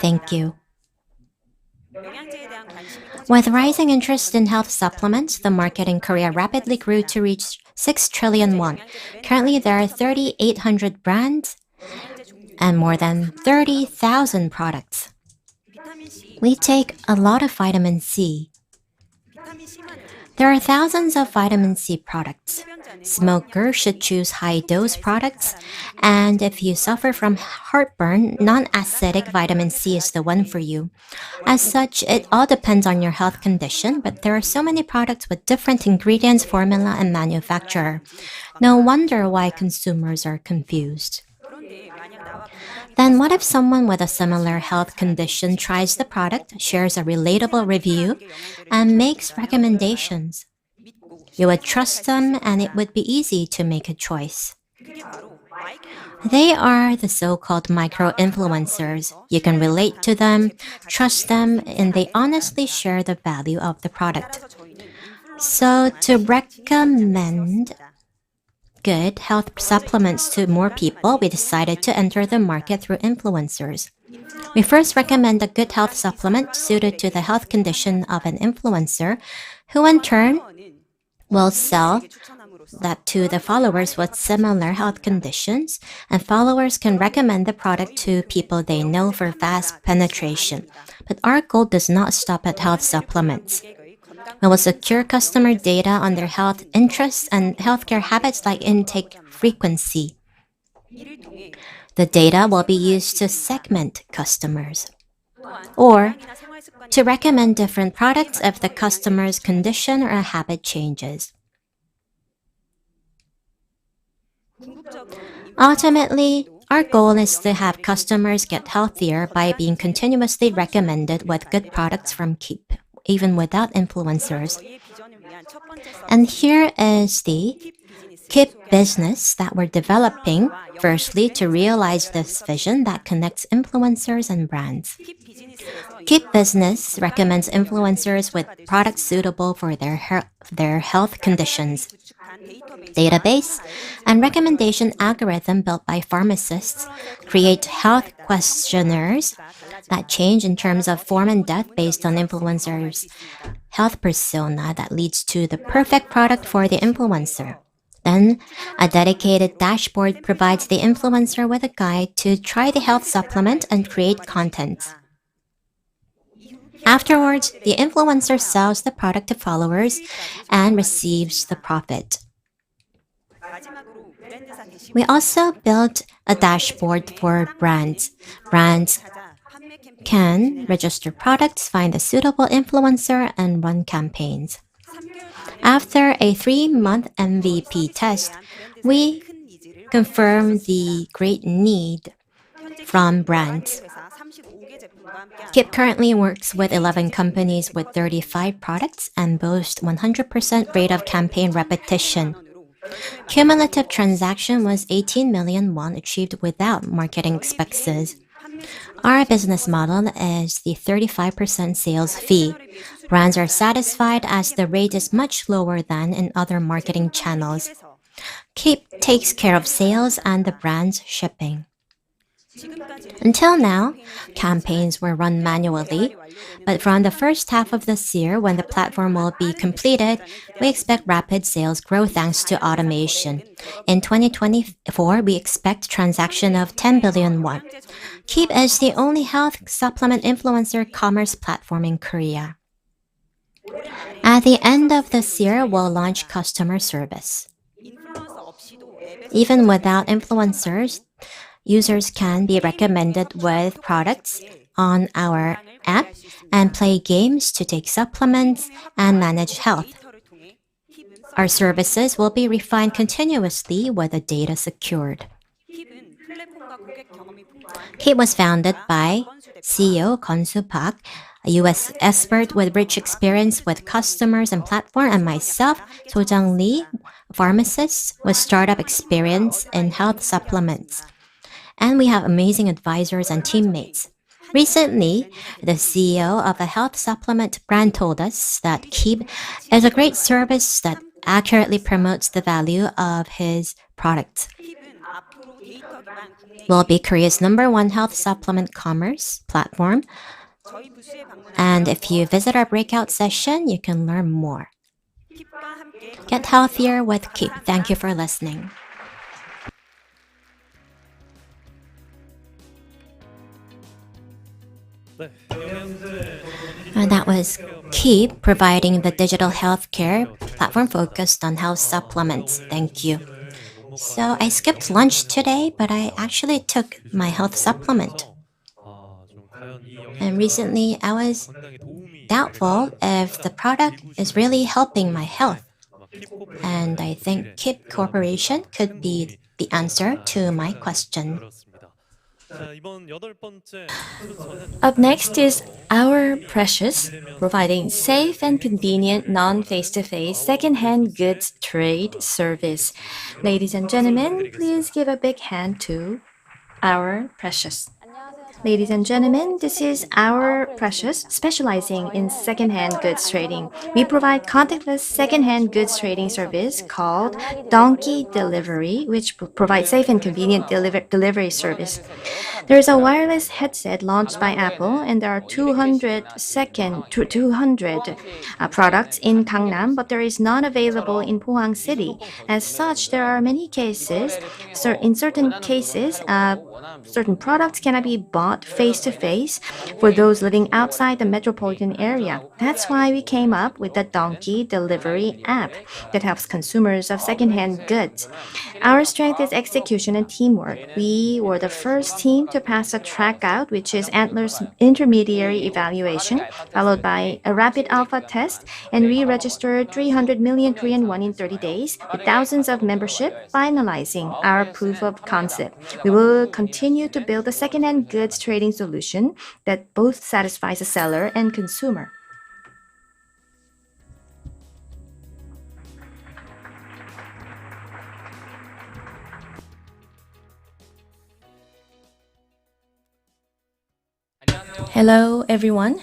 Thank you. With rising interest in health supplements, the market in Korea rapidly grew to reach 6 trillion won. Currently, there are 3,800 brands and more than 30,000 products. We take a lot of vitamin C. There are thousands of vitamin C products. Smokers should choose high-dose products, and if you suffer from heartburn, non-acidic vitamin C is the one for you. As such, it all depends on your health condition, but there are so many products with different ingredients, formula, and manufacturer. No wonder why consumers are confused. Then what if someone with a similar health condition tries the product, shares a relatable review, and makes recommendations? You would trust them and it would be easy to make a choice. They are the so-called micro-influencers. You can relate to them, trust them, and they honestly share the value of the product. So to recommend good health supplements to more people, we decided to enter the market through influencers. We first recommend a good health supplement suited to the health condition of an influencer, who in turn will sell that to the followers with similar health conditions, and followers can recommend the product to people they know for fast penetration. But our goal does not stop at health supplements. We will secure customer data on their health interests and healthcare habits like intake frequency. The data will be used to segment customers or to recommend different products if the customer's condition or habit changes. Ultimately, our goal is to have customers get healthier by being continuously recommended with good products from Keep, even without influencers. And here is the Keep business that we're developing, firstly to realize this vision that connects influencers and brands. Keep Business recommends influencers with products suitable for their health conditions. Database and recommendation algorithm built by pharmacists create health questionnaires that change in terms of form and depth based on influencers' health persona that leads to the perfect product for the influencer. Then, a dedicated dashboard provides the influencer with a guide to try the health supplement and create content. Afterwards, the influencer sells the product to followers and receives the profit. We also built a dashboard for brands. Brands can register products, find a suitable influencer, and run campaigns. After a 3-month MVP test, we confirmed the great need from brands. Keep currently works with 11 companies with 35 products and boasts 100% rate of campaign repetition. Cumulative transaction was 18 million won achieved without marketing expenses. Our business model is the 35% sales fee. Brands are satisfied as the rate is much lower than in other marketing channels. Keep takes care of sales and the brand's shipping. Until now, campaigns were run manually, but from the first half of this year, when the platform will be completed, we expect rapid sales growth thanks to automation. In 2024, we expect transaction of 10 billion won. Keep is the only health supplement influencer commerce platform in Korea. At the end of this year, we'll launch customer service. Even without influencers, users can be recommended with products on our app and play games to take supplements and manage health. Our services will be refined continuously with the data secured. Keep was founded by CEO Gonsu Park, a U.S. expert with rich experience with customers and platform, and myself, Sojang Lee, a pharmacist with startup experience in health supplements. And we have amazing advisors and teammates. Recently, the CEO of a health supplement brand told us that Keep is a great service that accurately promotes the value of his products. We'll be Korea's #1 health supplement commerce platform. And if you visit our breakout session, you can learn more. Get healthier with Keep. Thank you for listening. And that was Keep, providing the digital healthcare platform focused on health supplements. Thank you. So I skipped lunch today, but I actually took my health supplement. And recently I was doubtful if the product is really helping my health. And I think Keep Corporation could be the answer to my question. Up next is Our Precious, providing safe and convenient non-face-to-face second-hand goods trade service. Ladies and gentlemen, please give a big hand to Our Precious. Ladies and gentlemen, this is Our Precious, specializing in second-hand goods trading. We provide contactless second-hand goods trading service called Donkey Delivery, which provides safe and convenient delivery service. There is a wireless headset launched by Apple, and there are 200 products in Gangnam, but there is none available in Pohang City. As such, there are many cases. In certain cases, certain products cannot be bought face-to-face for those living outside the metropolitan area. That's why we came up with the Donkey Delivery app that helps consumers of second-hand goods. Our strength is execution and teamwork. We were the first team to pass a track out, which is Antler's intermediary evaluation, followed by a rapid alpha test, and we registered 300 million Korean won in 30 days, with thousands of membership, finalizing our proof of concept. We will continue to build a second-hand goods trading solution that both satisfies the seller and consumer. Hello, everyone.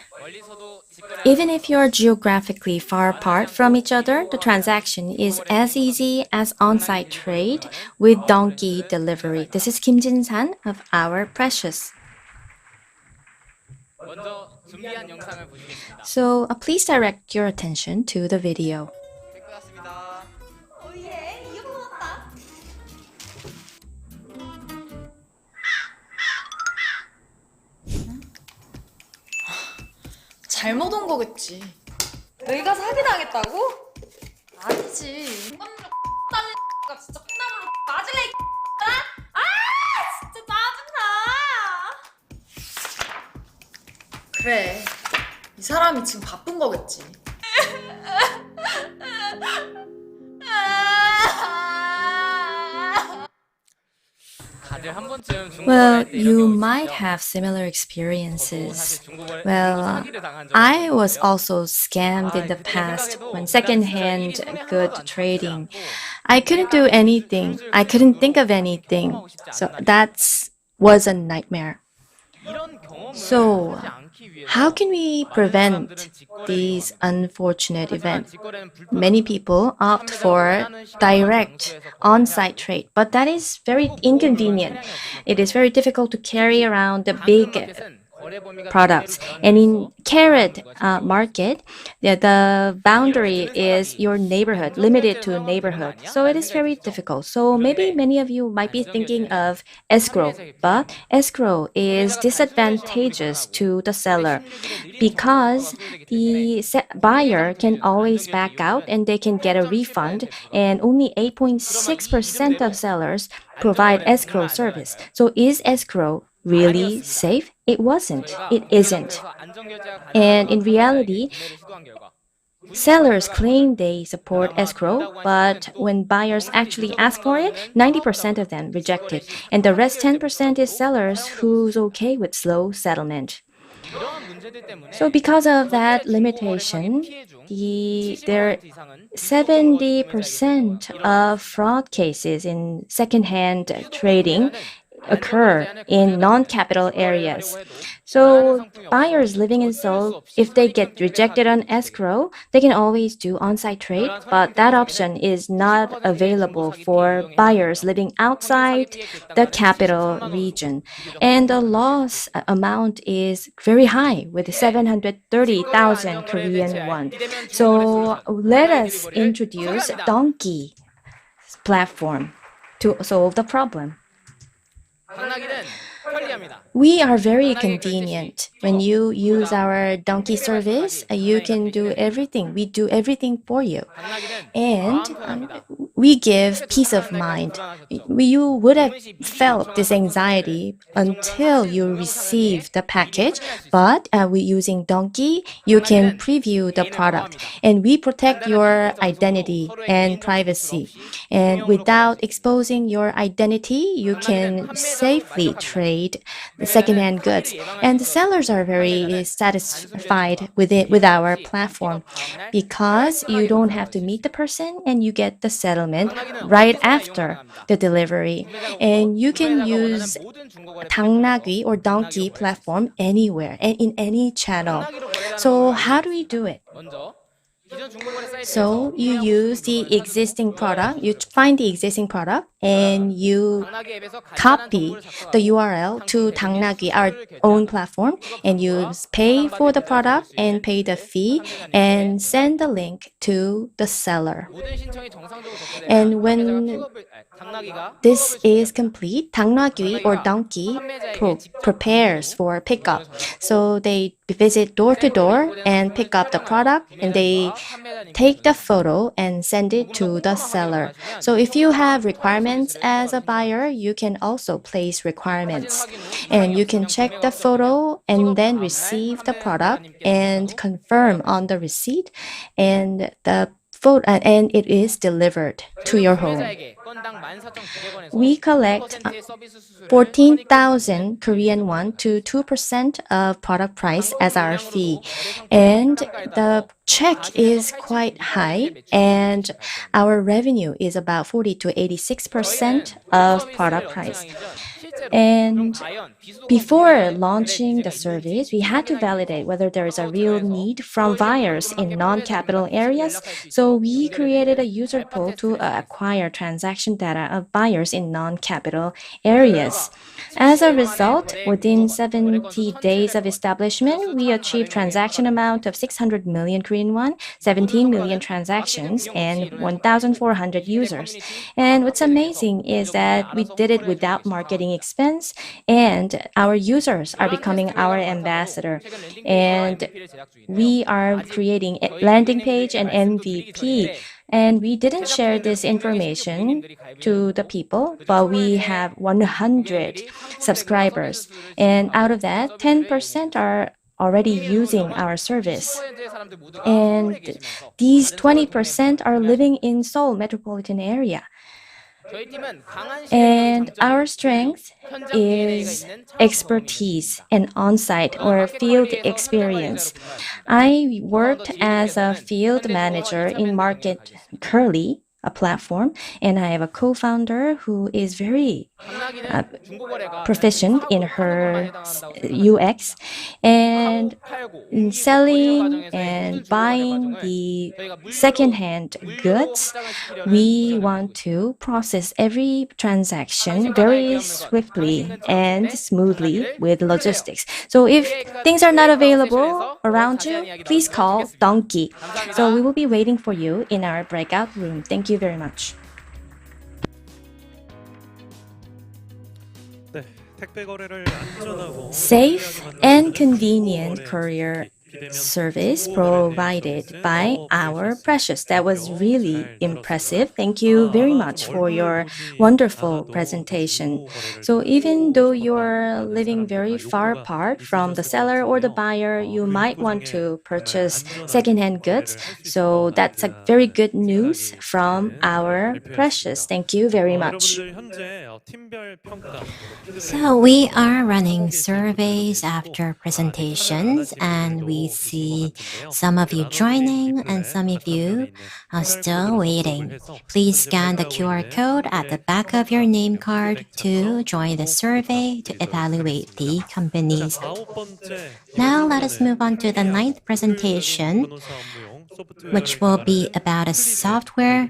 Even if you're geographically far apart from each other, the transaction is as easy as on-site trade with donkey delivery. This is Kim Jin-san of Our Precious. So please direct your attention to the video. 잘못 온 거겠지. 내가 사기당했다고? 아니지. 콩나물로 X가 진짜 콩나물로 맞을래 아 진짜 짜증나. 그래. 이 사람이 지금 바쁜 거겠지. Well, you might have similar experiences. Well, I was also scammed in the past when second-hand good trading. I couldn't do anything. I couldn't think of anything. So that was a nightmare. So, how can we prevent these unfortunate events? Many people opt for direct on-site trade, but that is very inconvenient. It is very difficult to carry around the big products. And in carrot market, the boundary is your neighborhood, limited to neighborhood. So it is very difficult. So maybe many of you might be thinking of escrow, but escrow is disadvantageous to the seller because the buyer can always back out and they can get a refund, and only 8.6% of sellers provide escrow service. So is escrow really safe? It wasn't. It isn't. And in reality, sellers claim they support escrow, but when buyers actually ask for it, 90% of them reject it. And the rest 10% is sellers who's okay with slow settlement. So because of that limitation, there 70% of fraud cases in second-hand trading occur in non-capital areas. So buyers living in Seoul, if they get rejected on escrow, they can always do on-site trade, but that option is not available for buyers living outside the capital region. And the loss amount is very high, with 730,000 Korean won. So let us introduce Donkey platform to solve the problem. We are very convenient. When you use our donkey service, you can do everything. We do everything for you. And we give peace of mind. You would have felt this anxiety until you receive the package, but using Donkey, you can preview the product. And we protect your identity and privacy. And without exposing your identity, you can safely trade the second-hand goods. And the sellers are very satisfied with our platform because you don't have to meet the person and you get the settlement right after the delivery. And you can use 당나귀 or donkey platform anywhere and in any channel. So how do we do it? So you use the existing product, you find the existing product, and you copy the URL to 당나귀, our own platform, and you pay for the product and pay the fee and send the link to the seller. And when this is complete, 당나귀 or donkey prepares for pickup. So they visit door to door and pick up the product, and they take the photo and send it to the seller. So if you have requirements as a buyer, you can also place requirements. And you can check the photo and then receive the product and confirm on the receipt, and the photo, and it is delivered to your home. We collect 14,000 Korean won to 2% of product price as our fee. And the check is quite high, and our revenue is about 40 to 86% of product price. And before launching the service, we had to validate whether there is a real need from buyers in non-capital areas. So we created a user pool to acquire transaction data of buyers in non-capital areas. As a result, within 70 days of establishment, we achieved transaction amount of 600 million Korean won, 17 million transactions, and 1,400 users. And what's amazing is that we did it without marketing expense, and our users are becoming our ambassador. And we are creating a landing page and MVP. And we didn't share this information to the people, but we have 100 subscribers. And out of that, 10% are already using our service. And these 20% are living in Seoul metropolitan area. And our strength is expertise and on-site or field experience. I worked as a field manager in Market Curly, a platform, and I have a co-founder who is very proficient in her UX, and in selling and buying the second-hand goods. We want to process every transaction very swiftly and smoothly with logistics. So if things are not available around you, please call Donkey. So we will be waiting for you in our breakout room. Thank you very much. Safe and convenient courier service provided by our Precious. That was really impressive. Thank you very much for your wonderful presentation. So even though you're living very far apart from the seller or the buyer, you might want to purchase secondhand goods. So that's a very good news from our Precious. Thank you very much. So we are running surveys after presentations, and we see some of you joining and some of you are still waiting. Please scan the QR code at the back of your name card to join the survey to evaluate the companies. Now let us move on to the 9th presentation, which will be about a software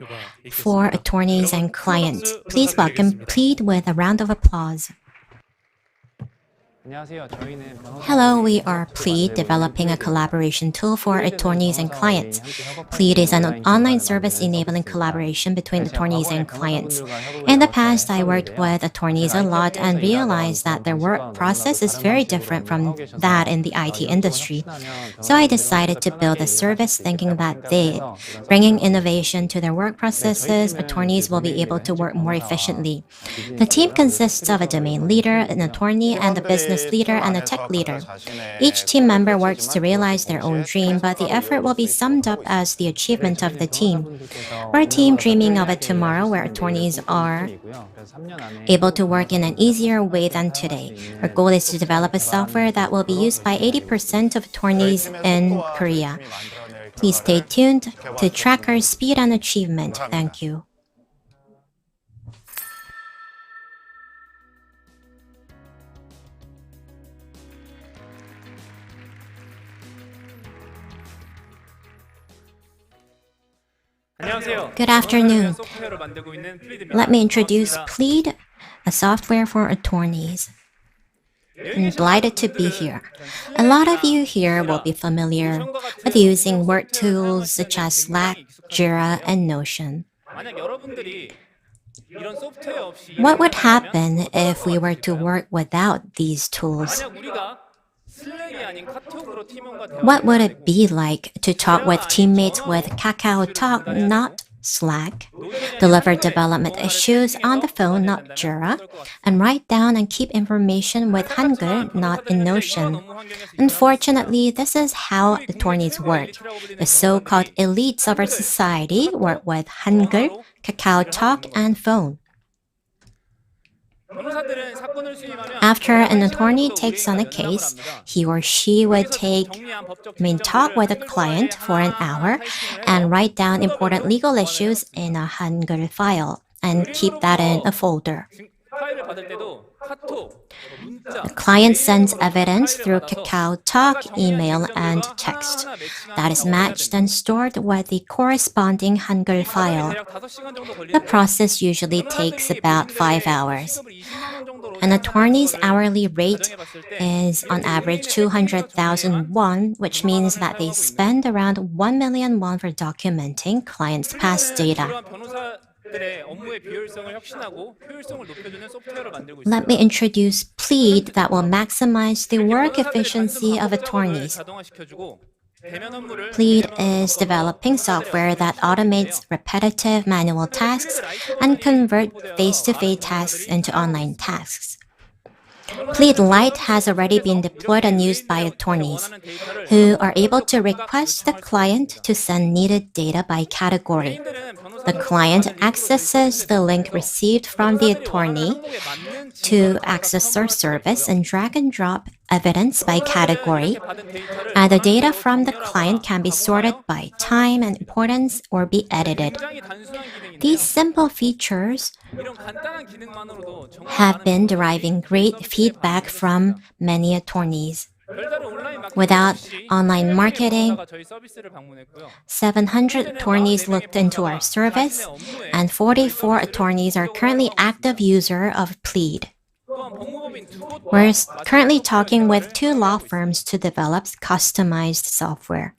for attorneys and clients. Please welcome Plead with a round of applause. Hello, we are Plead, developing a collaboration tool for attorneys and clients. Plead is an online service enabling collaboration between attorneys and clients. In the past, I worked with attorneys a lot and realized that their work process is very different from that in the IT industry. So I decided to build a service thinking that bringing innovation to their work processes, attorneys will be able to work more efficiently. The team consists of a domain leader, an attorney, and a business leader and a tech leader. Each team member works to realize their own dream, but the effort will be summed up as the achievement of the team. We're a team dreaming of a tomorrow where attorneys are able to work in an easier way than today. Our goal is to develop a software that will be used by 80% of attorneys in Korea. Please stay tuned to track our speed and achievement. Thank you. Good afternoon. Let me introduce Plead, a software for attorneys. I'm delighted to be here. A lot of you here will be familiar with using work tools such as Slack, Jira, and Notion. What would happen if we were to work without these tools? What would it be like to talk with teammates with Kakao Talk, not Slack, deliver development issues on the phone, not Jira, and write down and keep information with Hangul, not in Notion? Unfortunately, this is how attorneys work. The so-called elites of our society work with Hangul, Kakao Talk, and phone. After an attorney takes on a case, he or she would talk with a client for an hour and write down important legal issues in a Hangul file and keep that in a folder. The client sends evidence through Kakao Talk, email, and text. That is matched and stored with the corresponding Hangul file. The process usually takes about 5 hours. An attorney's hourly rate is on average 200,000 won, which means that they spend around 1 million won for documenting clients' past data. Let me introduce Plead that will maximize the work efficiency of attorneys. Plead is developing software that automates repetitive manual tasks and convert face-to-face tasks into online tasks. Plead Lite has already been deployed and used by attorneys, who are able to request the client to send needed data by category. The client accesses the link received from the attorney to access their service and drag and drop evidence by category, and the data from the client can be sorted by time and importance or be edited. These simple features have been deriving great feedback from many attorneys. Without online marketing, 700 attorneys looked into our service, and 44 attorneys are currently active users of Plead. We're currently talking with 2 law firms to develop customized software.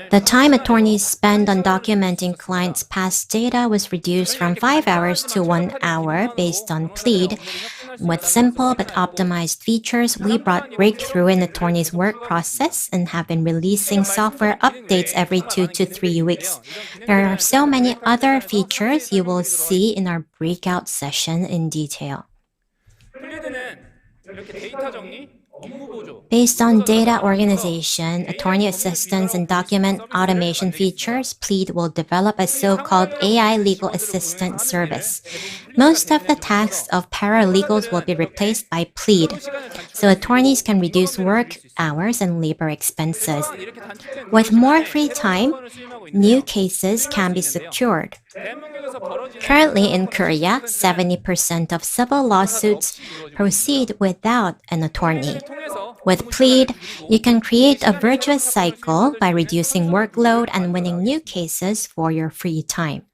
The time attorneys spend on documenting clients' past data was reduced from 5 hours to 1 hour based on Plead. With simple but optimized features, we brought breakthrough in attorneys' work process and have been releasing software updates every 2 to 3 weeks. There are so many other features you will see in our breakout session in detail. Based on data organization, attorney assistance, and document automation features, Plead will develop a so-called AI legal assistant service. Most of the tasks of paralegals will be replaced by Plead, so attorneys can reduce work hours and labor expenses. With more free time, new cases can be secured. Currently in Korea, 70% of civil lawsuits proceed without an attorney. With Plead, you can create a virtuous cycle by reducing workload and winning new cases for your free time.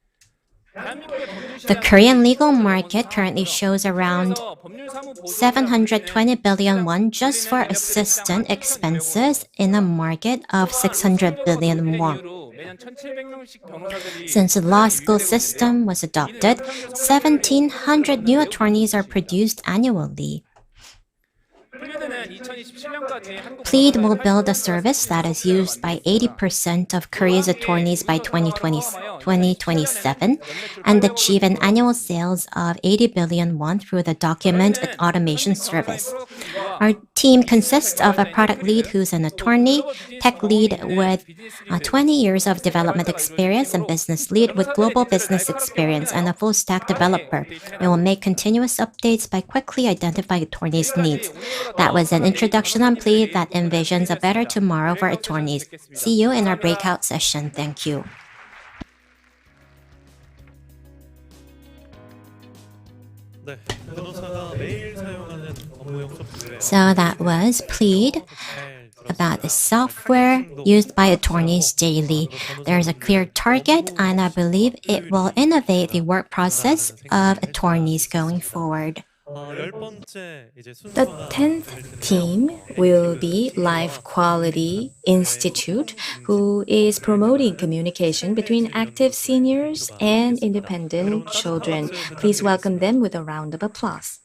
The Korean legal market currently shows around 720 billion won just for assistant expenses in a market of 600 billion won. Since the law school system was adopted, 1,700 new attorneys are produced annually. Plead will build a service that is used by 80% of Korea's attorneys by 2027 and achieve an annual sales of 80 billion won through the document automation service. Our team consists of a product lead who's an attorney, tech lead with 20 years of development experience, and business lead with global business experience, and a full-stack developer. We will make continuous updates by quickly identifying attorneys' needs. That was an introduction on Plead that envisions a better tomorrow for attorneys. See you in our breakout session. Thank you. So that was Plead, about the software used by attorneys daily. There's a clear target, and I believe it will innovate the work process of attorneys going forward. The 10th team will be Life Quality Institute, who is promoting communication between active seniors and independent children. Please welcome them with a round of applause.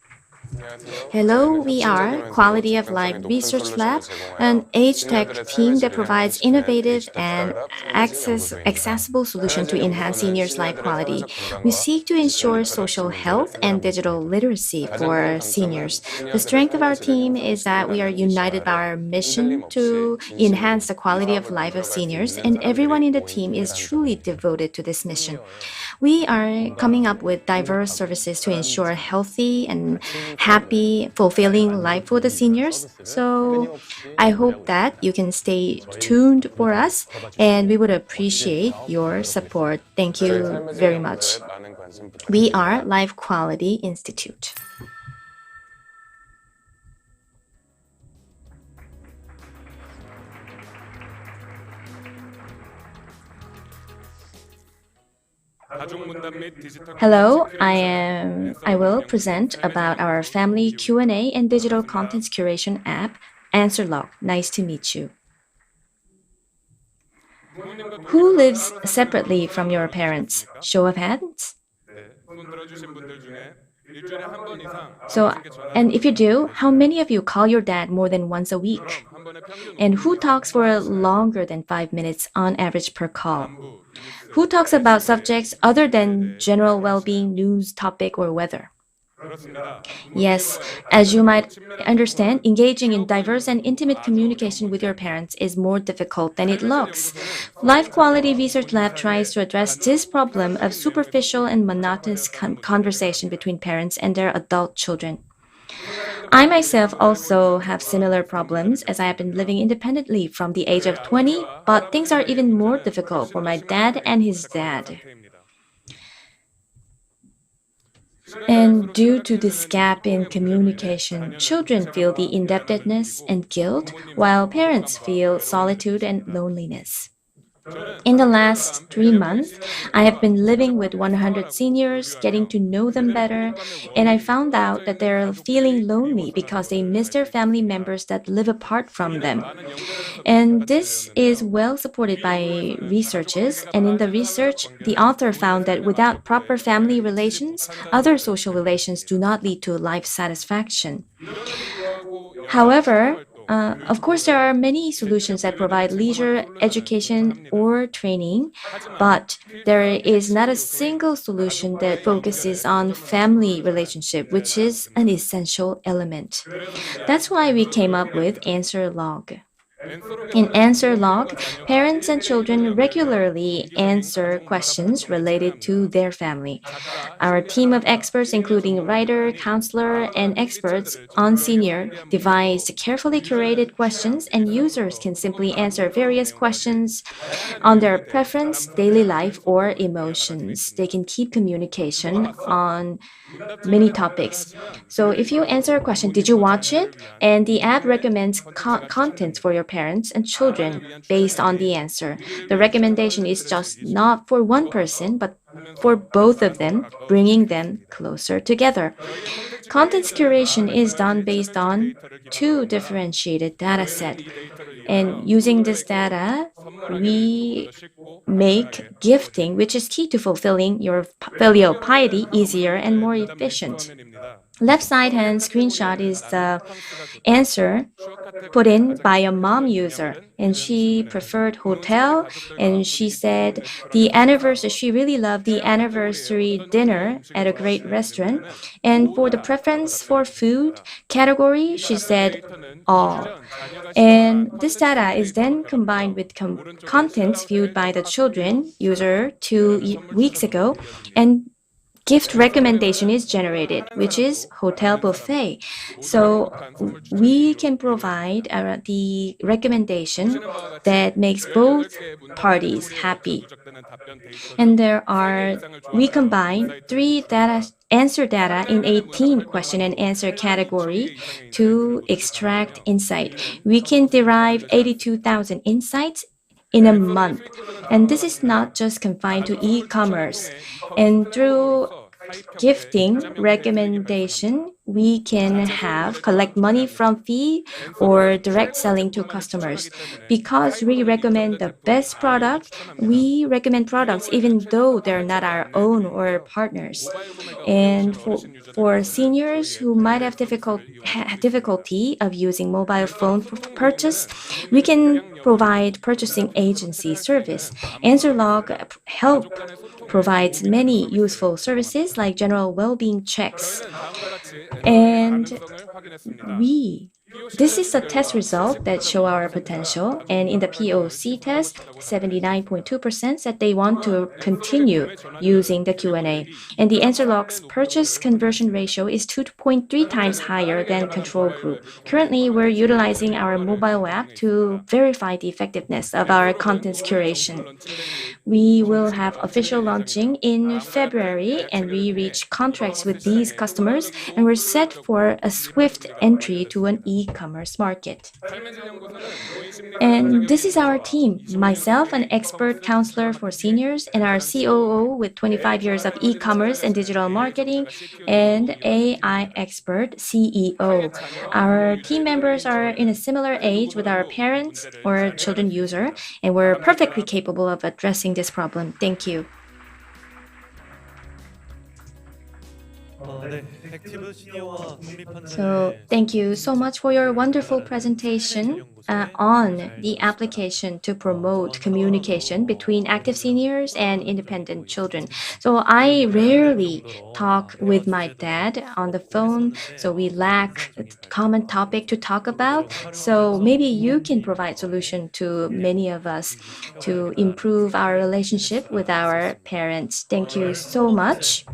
Hello, we are Quality of Life Research Lab, an age tech team that provides innovative and accessible solutions to enhance seniors' life quality. We seek to ensure social health and digital literacy for seniors. The strength of our team is that we are united by our mission to enhance the quality of life of seniors, and everyone in the team is truly devoted to this mission. We are coming up with diverse services to ensure healthy and happy, fulfilling life for the seniors. So I hope that you can stay tuned for us, and we would appreciate your support. Thank you very much. We are Life Quality Institute. Hello, I will present about our family Q&A and digital contents curation app, AnswerLog. Nice to meet you. Who lives separately from your parents? Show of hands. So, and if you do, how many of you call your dad more than once a week? And who talks for longer than 5 minutes on average per call? Who talks about subjects other than general well-being, news, topic, or weather? Yes, as you might understand, engaging in diverse and intimate communication with your parents is more difficult than it looks. Life Quality Research Lab tries to address this problem of superficial and monotonous conversation between parents and their adult children. I myself also have similar problems as I have been living independently from the age of 20, but things are even more difficult for my dad and his dad. And due to this gap in communication, children feel the indebtedness and guilt, while parents feel solitude and loneliness. In the last 3 months, I have been living with 100 seniors, getting to know them better, and I found out that they're feeling lonely because they miss their family members that live apart from them. And this is well supported by researches, and in the research, the author found that without proper family relations, other social relations do not lead to life satisfaction. However, of course, there are many solutions that provide leisure, education, or training, but there is not a single solution that focuses on family relationship, which is an essential element. That's why we came up with AnswerLog. In AnswerLog, parents and children regularly answer questions related to their family. Our team of experts, including writer, counselor, and experts on senior, devised carefully curated questions, and users can simply answer various questions on their preference, daily life, or emotions. They can keep communication on many topics. So if you answer a question, did you watch it? And the app recommends content for your parents and children based on the answer. The recommendation is just not for one person, but for both of them, bringing them closer together. Content curation is done based on 2 differentiated data sets. And using this data, we make gifting, which is key to fulfilling your filial piety, easier and more efficient. Left side hand screenshot is the answer put in by a mom user, and she preferred hotel, and she said she really loved the anniversary dinner at a great restaurant, and for the preference for food category, she said all. And this data is then combined with contents viewed by the children user 2 weeks ago, and gift recommendation is generated, which is hotel buffet. So we can provide the recommendation that makes both parties happy. And we combine 3 answer data in 18 question and answer category to extract insight. We can derive 82,000 insights in a month. And this is not just confined to e-commerce. And through gifting recommendation, we can collect money from fee or direct selling to customers. Because we recommend the best product, we recommend products even though they're not our own or partners. And for seniors who might have difficulty of using mobile phone for purchase, we can provide purchasing agency service. AnswerLog provides many useful services like general well-being checks. And we This is a test result that show our potential, and in the POC test, 79.2% said they want to continue using the Q&A, and the answer logs purchase conversion ratio is 2.3 times higher than control group. Currently, we're utilizing our mobile app to verify the effectiveness of our contents curation. We will have official launching in February, and we reach contracts with these customers, and we're set for a swift entry to an e-commerce market. And this is our team: myself, an expert counselor for seniors, and our COO with 25 years of e-commerce and digital marketing, and AI expert CEO. Our team members are in a similar age with our parents or children user, and we're perfectly capable of addressing this problem. Thank you. So thank you so much for your wonderful presentation on the application to promote communication between active seniors and independent children. So I rarely talk with my dad on the phone, so we lack a common topic to talk about. So maybe you can provide solution to many of us to improve our relationship with our parents. Thank you so much.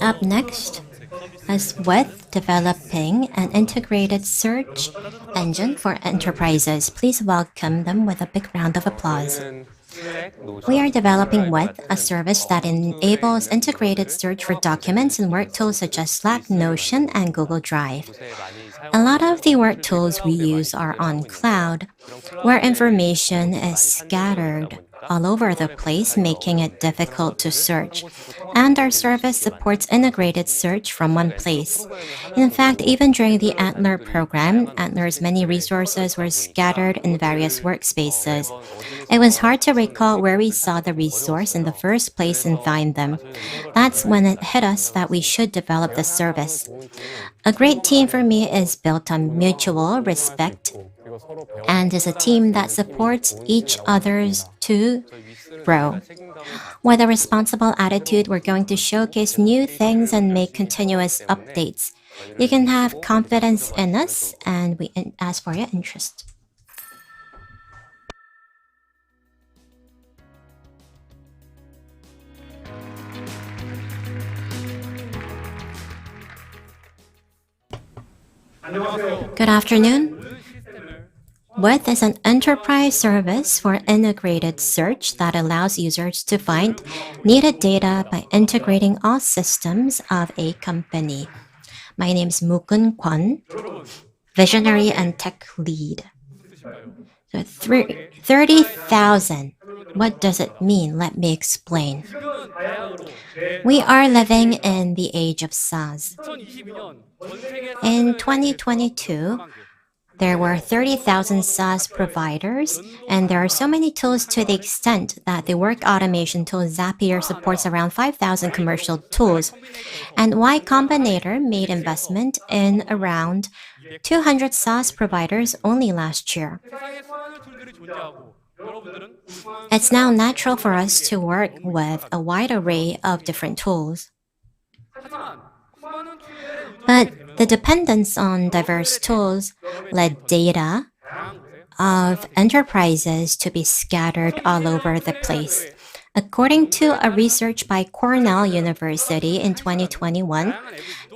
Up next is with developing an integrated search engine for enterprises. Please welcome them with a big round of applause. We are developing with a service that enables integrated search for documents and work tools such as Slack, Notion, and Google Drive. A lot of the work tools we use are on cloud, where information is scattered all over the place, making it difficult to search. And our service supports integrated search from one place. In fact, even during the Antler program, Antler's many resources were scattered in various workspaces. It was hard to recall where we saw the resource in the first place and find them. That's when it hit us that we should develop the service. A great team for me is built on mutual respect and is a team that supports each other's to grow. With a responsible attitude, we're going to showcase new things and make continuous updates. You can have confidence in us, and we ask for your interest. Good afternoon. With is an enterprise service for integrated search that allows users to find needed data by integrating all systems of a company. My name is Mukun Kwon, visionary and tech lead. So 30,000. What does it mean? Let me explain. We are living in the age of SaaS. In 2022, there were 30,000 SaaS providers, and there are so many tools to the extent that the work automation tool Zapier supports around 5,000 commercial tools. And Y Combinator made investment in around 200 SaaS providers only last year. It's now natural for us to work with a wide array of different tools. But the dependence on diverse tools led data of enterprises to be scattered all over the place. According to a research by Cornell University in 2021,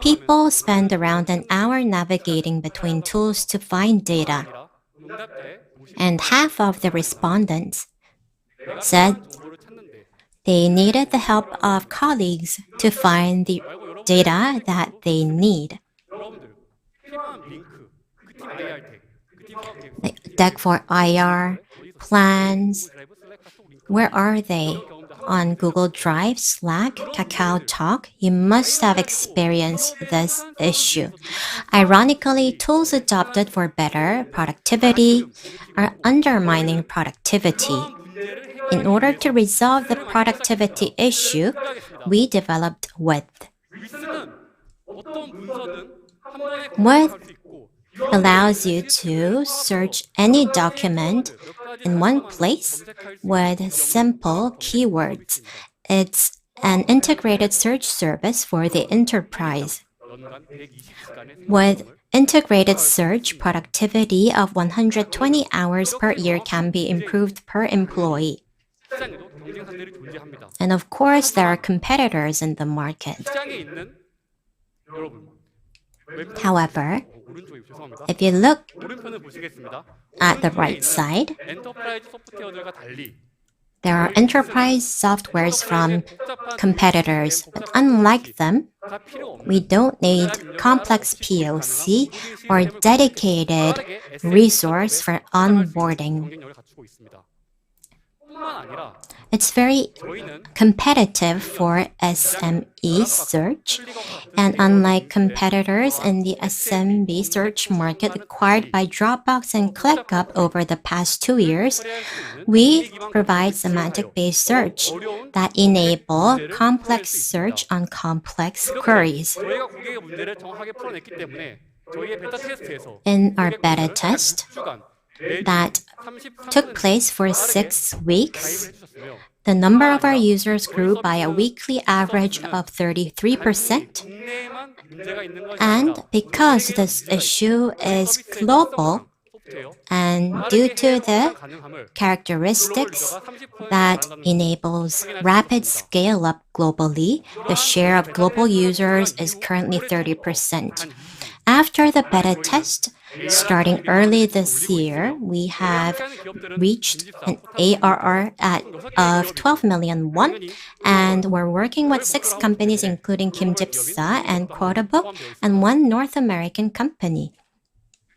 people spend around an hour navigating between tools to find data. And half of the respondents said they needed the help of colleagues to find the data that they need. Like deck for IR, plans, where are they? On Google Drive, Slack, Kakao Talk, you must have experienced this issue. Ironically, tools adopted for better productivity are undermining productivity. In order to resolve the productivity issue, we developed Width. Width allows you to search any document in one place with simple keywords. It's an integrated search service for the enterprise. Width integrated search productivity of 120 hours per year can be improved per employee. 시장에도 경쟁사들이 존재합니다. And of course, there are competitors in the market. 시장에 있는 여러분, However, 오른쪽에 죄송합니다. if you look 오른편을 보시겠습니다. at the right side, 엔터프라이즈 소프트웨어들과 달리 there are enterprise softwares from competitors, but unlike them, we don't need complex POC or dedicated resource for onboarding. 경쟁력을 갖추고 있습니다. 뿐만 아니라 It's very competitive for SME search, and unlike competitors in the SMB search market acquired by Dropbox and ClickUp over the past 2 years, we provide semantic-based search that enable complex search on complex queries. 저희가 고객의 문제를 정확하게 풀어냈기 때문에 저희의 베타 테스트에서 In our beta test that took place for 6 weeks, the number of our users grew by a weekly average of 33%. And because this issue is global, and due to the characteristics that enables rapid scale-up globally, the share of global users is currently 30%. After the beta test, starting early this year, we have reached an ARR of 12 million won, and we're working with 6 companies including Kimjipsa and Quotabook and 1 North American company.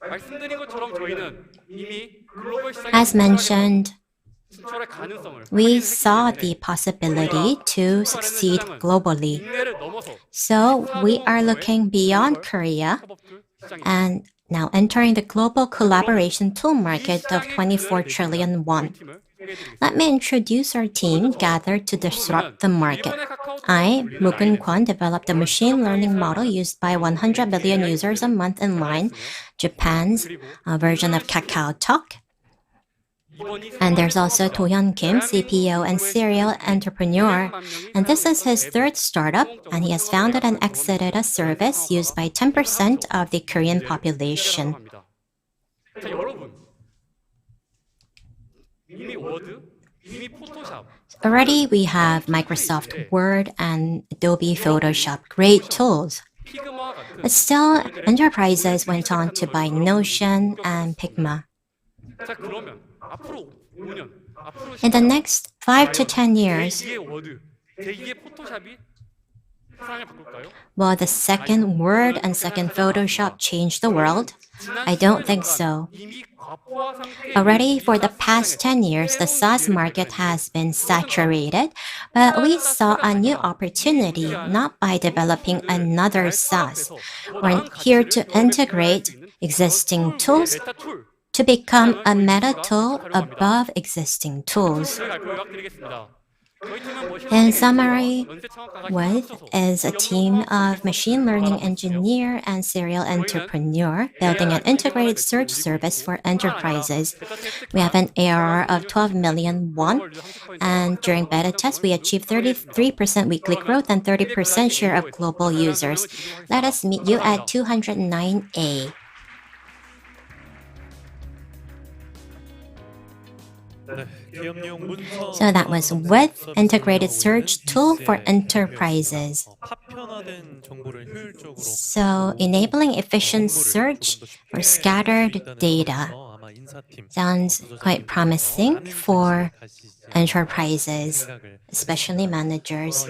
말씀드린 것처럼 저희는 이미 글로벌 시장에 As mentioned, 진출할 가능성을 we saw the possibility to succeed globally. So we are looking beyond Korea and now entering the global collaboration tool market of 24 trillion won. Let me introduce our team gathered to disrupt the market. I, Mukun Kwon, developed a machine learning model used by 100 million users a month in Line, Japan's version of KakaoTalk. And there's also Do-hyun Kim, CPO and serial entrepreneur. And this is his 3rd startup, and he has founded and exited a service used by 10% of the Korean population. 자, 여러분, 이미 워드, 이미 포토샵, Already we have Microsoft Word and Adobe Photoshop, great tools. 피그마 같은 But still, enterprises went on to buy Notion and Pigma. 자, 그러면 앞으로 5년, 앞으로 In the next 5 to 10 years, 제2의 워드, 제2의 포토샵이 세상을 바꿀까요? will the second Word and second Photoshop change the world? I don't think so. 이미 과포화 상태에 Already for the past 10 years, the SaaS market has been saturated, but we saw a new opportunity not by developing another SaaS. We're here to integrate existing tools 베타 툴, to become a meta tool above existing tools. 저희가 요약드리겠습니다. 저희 팀은 뭐 In summary, 연쇄 창업가가 WITH is a team of machine learning engineer and serial entrepreneur building an integrated search service for enterprises. We have an ARR of 12 million won, and during beta test, we achieved 33% weekly growth and 30% share of global users. Let us meet you at 209A. So that was WITH, integrated search tool for enterprises. So enabling efficient search for scattered data sounds quite promising for enterprises, especially managers.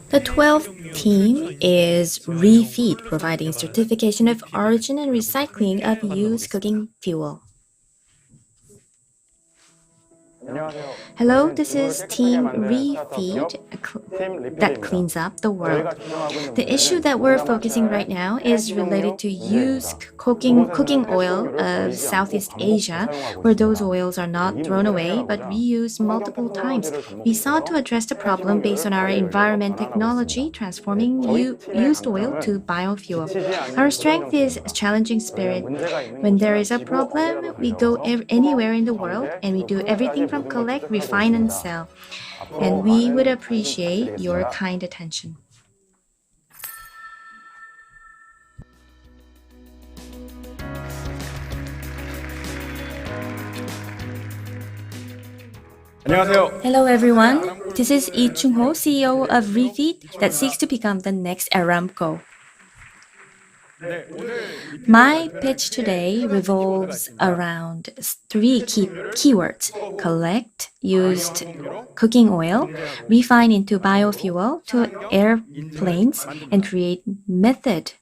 The 12th team is Refeed, providing certification of origin and recycling of used cooking fuel. Hello, this is Team Refeed that cleans up the world. The issue that we're focusing right now is related to used cooking oil of Southeast Asia, where those oils are not thrown away but reused multiple times. We sought to address the problem based on our environment technology, transforming used oil to biofuel. Our strength is a challenging spirit. When there is a problem, we go anywhere in the world and we do everything from collect, refine, and sell. And we would appreciate your kind attention. 안녕하세요. Hello everyone, this is Lee Chung-ho, CEO of Refeed that seeks to become the next Aramco. My pitch today revolves around three keywords: collect used cooking oil, refine into biofuel to airplanes, and create method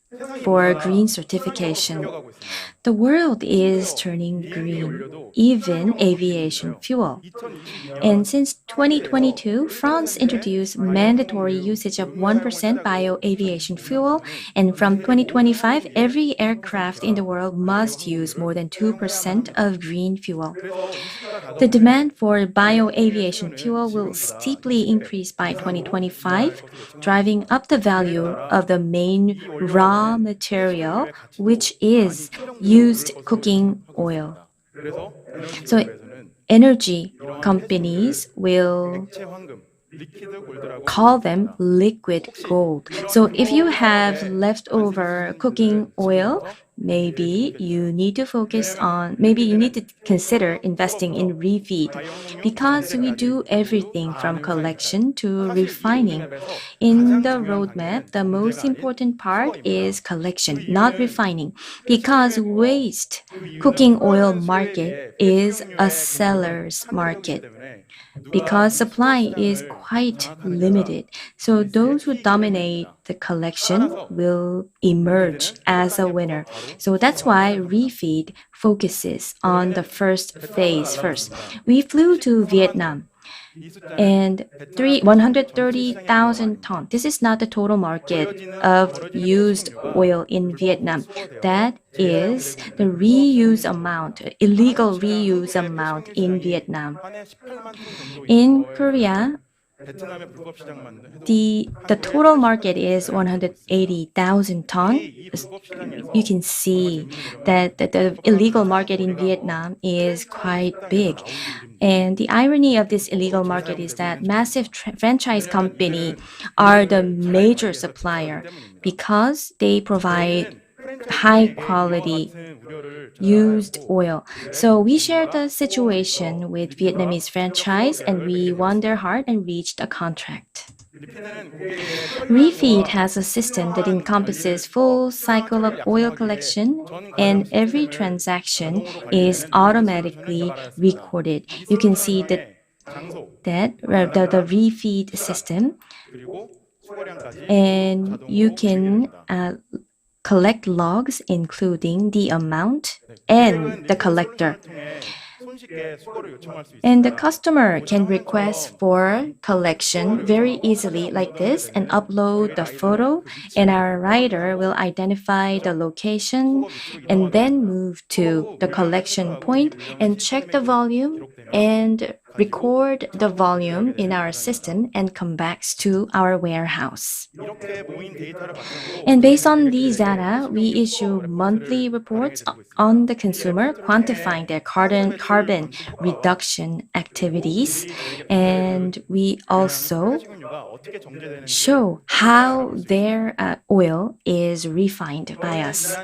for green certification. The world is turning green, even aviation fuel. And since 2022, France introduced mandatory usage of 1% bio-aviation fuel, and from 2025, every aircraft in the world must use more than 2% of green fuel. The demand for bio-aviation fuel will steeply increase by 2025, driving up the value of the main raw material, which is used cooking oil. So energy companies will call them liquid gold. So if you have leftover cooking oil, maybe you need to consider investing in Refeed, because we do everything from collection to refining. In the roadmap, the most important part is collection, not refining, because waste cooking oil market is a seller's market, because supply is quite limited. So those who dominate the collection will emerge as a winner. So that's why Refeed focuses on the first phase first. We flew to Vietnam and 130,000 tons. This is not the total market of used oil in Vietnam. That is the illegal reuse amount in Vietnam. In Korea, the total market is 180,000 tons. You can see that the illegal market in Vietnam is quite big. And the irony of this illegal market is that massive franchise companies are the major supplier, because they provide high quality used oil. So we shared the situation with Vietnamese franchise, and we won their heart and reached a contract. Refeed has a system that encompasses full cycle of oil collection, and every transaction is automatically recorded. You can see the Refeed system, and you can collect logs including the amount and the collector. And the customer can request for collection very easily like this and upload the photo, and our rider will identify the location and then move to the collection point and check the volume and record the volume in our system and come back to our warehouse. And based on these data, we issue monthly reports on the consumer, quantifying their carbon reduction activities. And we also show how their oil is refined by us.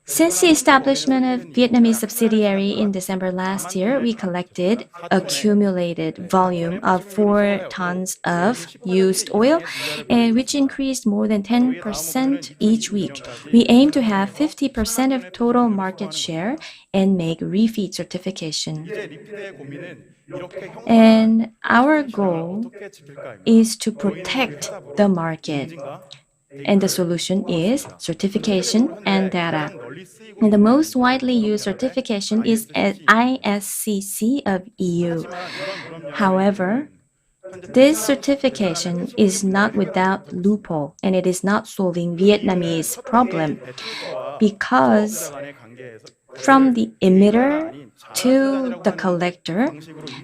Since the establishment of Vietnamese subsidiary in December last year, we collected accumulated volume of 4 tons of used oil, which increased more than 10% each week. We aim to have 50% of total market share and make Refeed certification. And our goal is to protect the market. And the solution is certification and data. And the most widely used certification is ISCC of EU. However, this certification is not without loophole, and it is not solving Vietnamese problem, because from the emitter to the collector,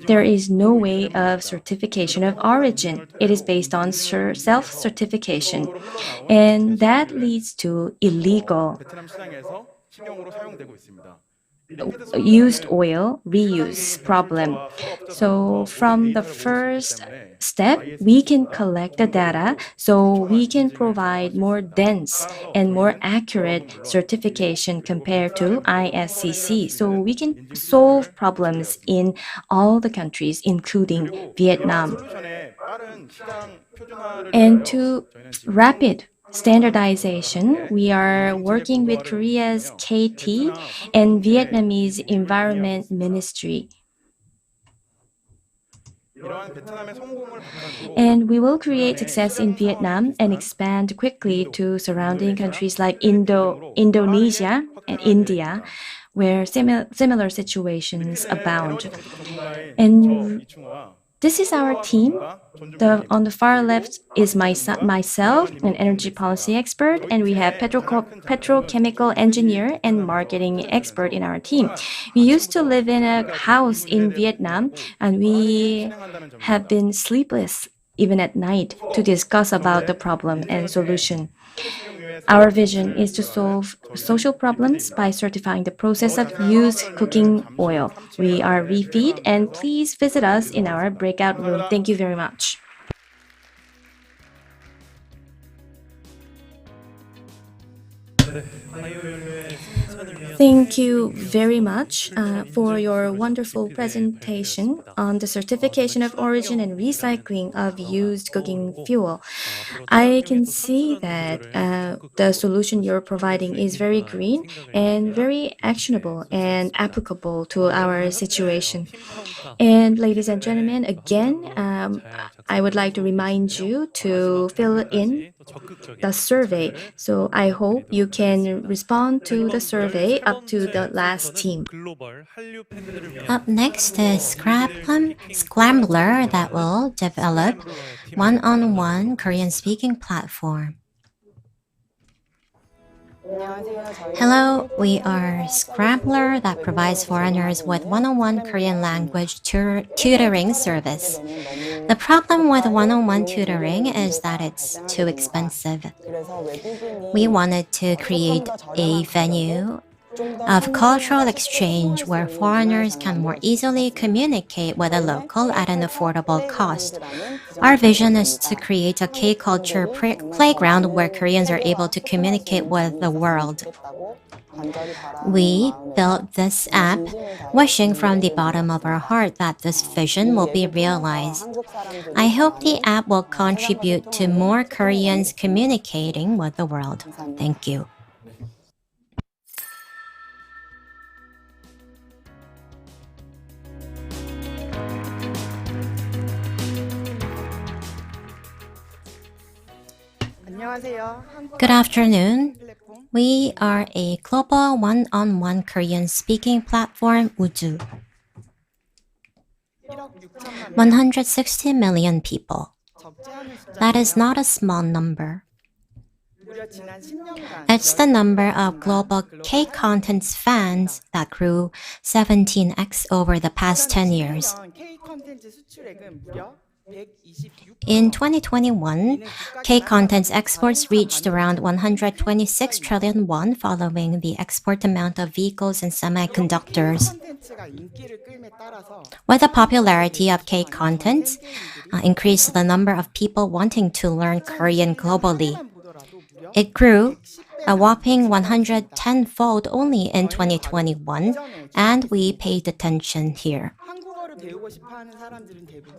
there is no way of certification of origin. It is based on self-certification, and that leads to illegal used oil reuse problem. So from the first step, we can collect the data so we can provide more dense and more accurate certification compared to ISCC. So we can solve problems in all the countries, including Vietnam. And to rapid standardization, we are working with Korea's KT and Vietnamese Environment Ministry. And we will create success in Vietnam and expand quickly to surrounding countries like Indonesia and India, where similar situations abound. And this is our team. On the far left is myself, an energy policy expert, and we have petrochemical engineer and marketing expert in our team. We used to live in a house in Vietnam, and we have been sleepless even at night to discuss about the problem and solution. Our vision is to solve social problems by certifying the process of used cooking oil. We are Refeed, and please visit us in our breakout room. Thank you very much. Thank you very much for your wonderful presentation on the certification of origin and recycling of used cooking fuel. I can see that the solution you're providing is very green and very actionable and applicable to our situation. And ladies and gentlemen, again, I would like to remind you to fill in the survey. So I hope you can respond to the survey up to the last team. Up next is Scrambler that will develop one-on-one Korean-speaking platform. Hello, we are Scrambler that provides foreigners with one-on-one Korean language tutoring service. The problem with one-on-one tutoring is that it's too expensive. We wanted to create a venue of cultural exchange where foreigners can more easily communicate with a local at an affordable cost. Our vision is to create a K-culture playground where Koreans are able to communicate with the world. We built this app wishing from the bottom of our heart that this vision will be realized. I hope the app will contribute to more Koreans communicating with the world. Thank you. Good afternoon. We are a global one-on-one Korean speaking platform, Uju. 160 million people. That is not a small number. It's the number of global K-content's fans that grew 17x over the past 10 years. In 2021, K-content's exports reached around 126 trillion won following the export amount of vehicles and semiconductors. With the popularity of K-content, increased the number of people wanting to learn Korean globally. It grew a whopping 110-fold only in 2021, and we paid attention here.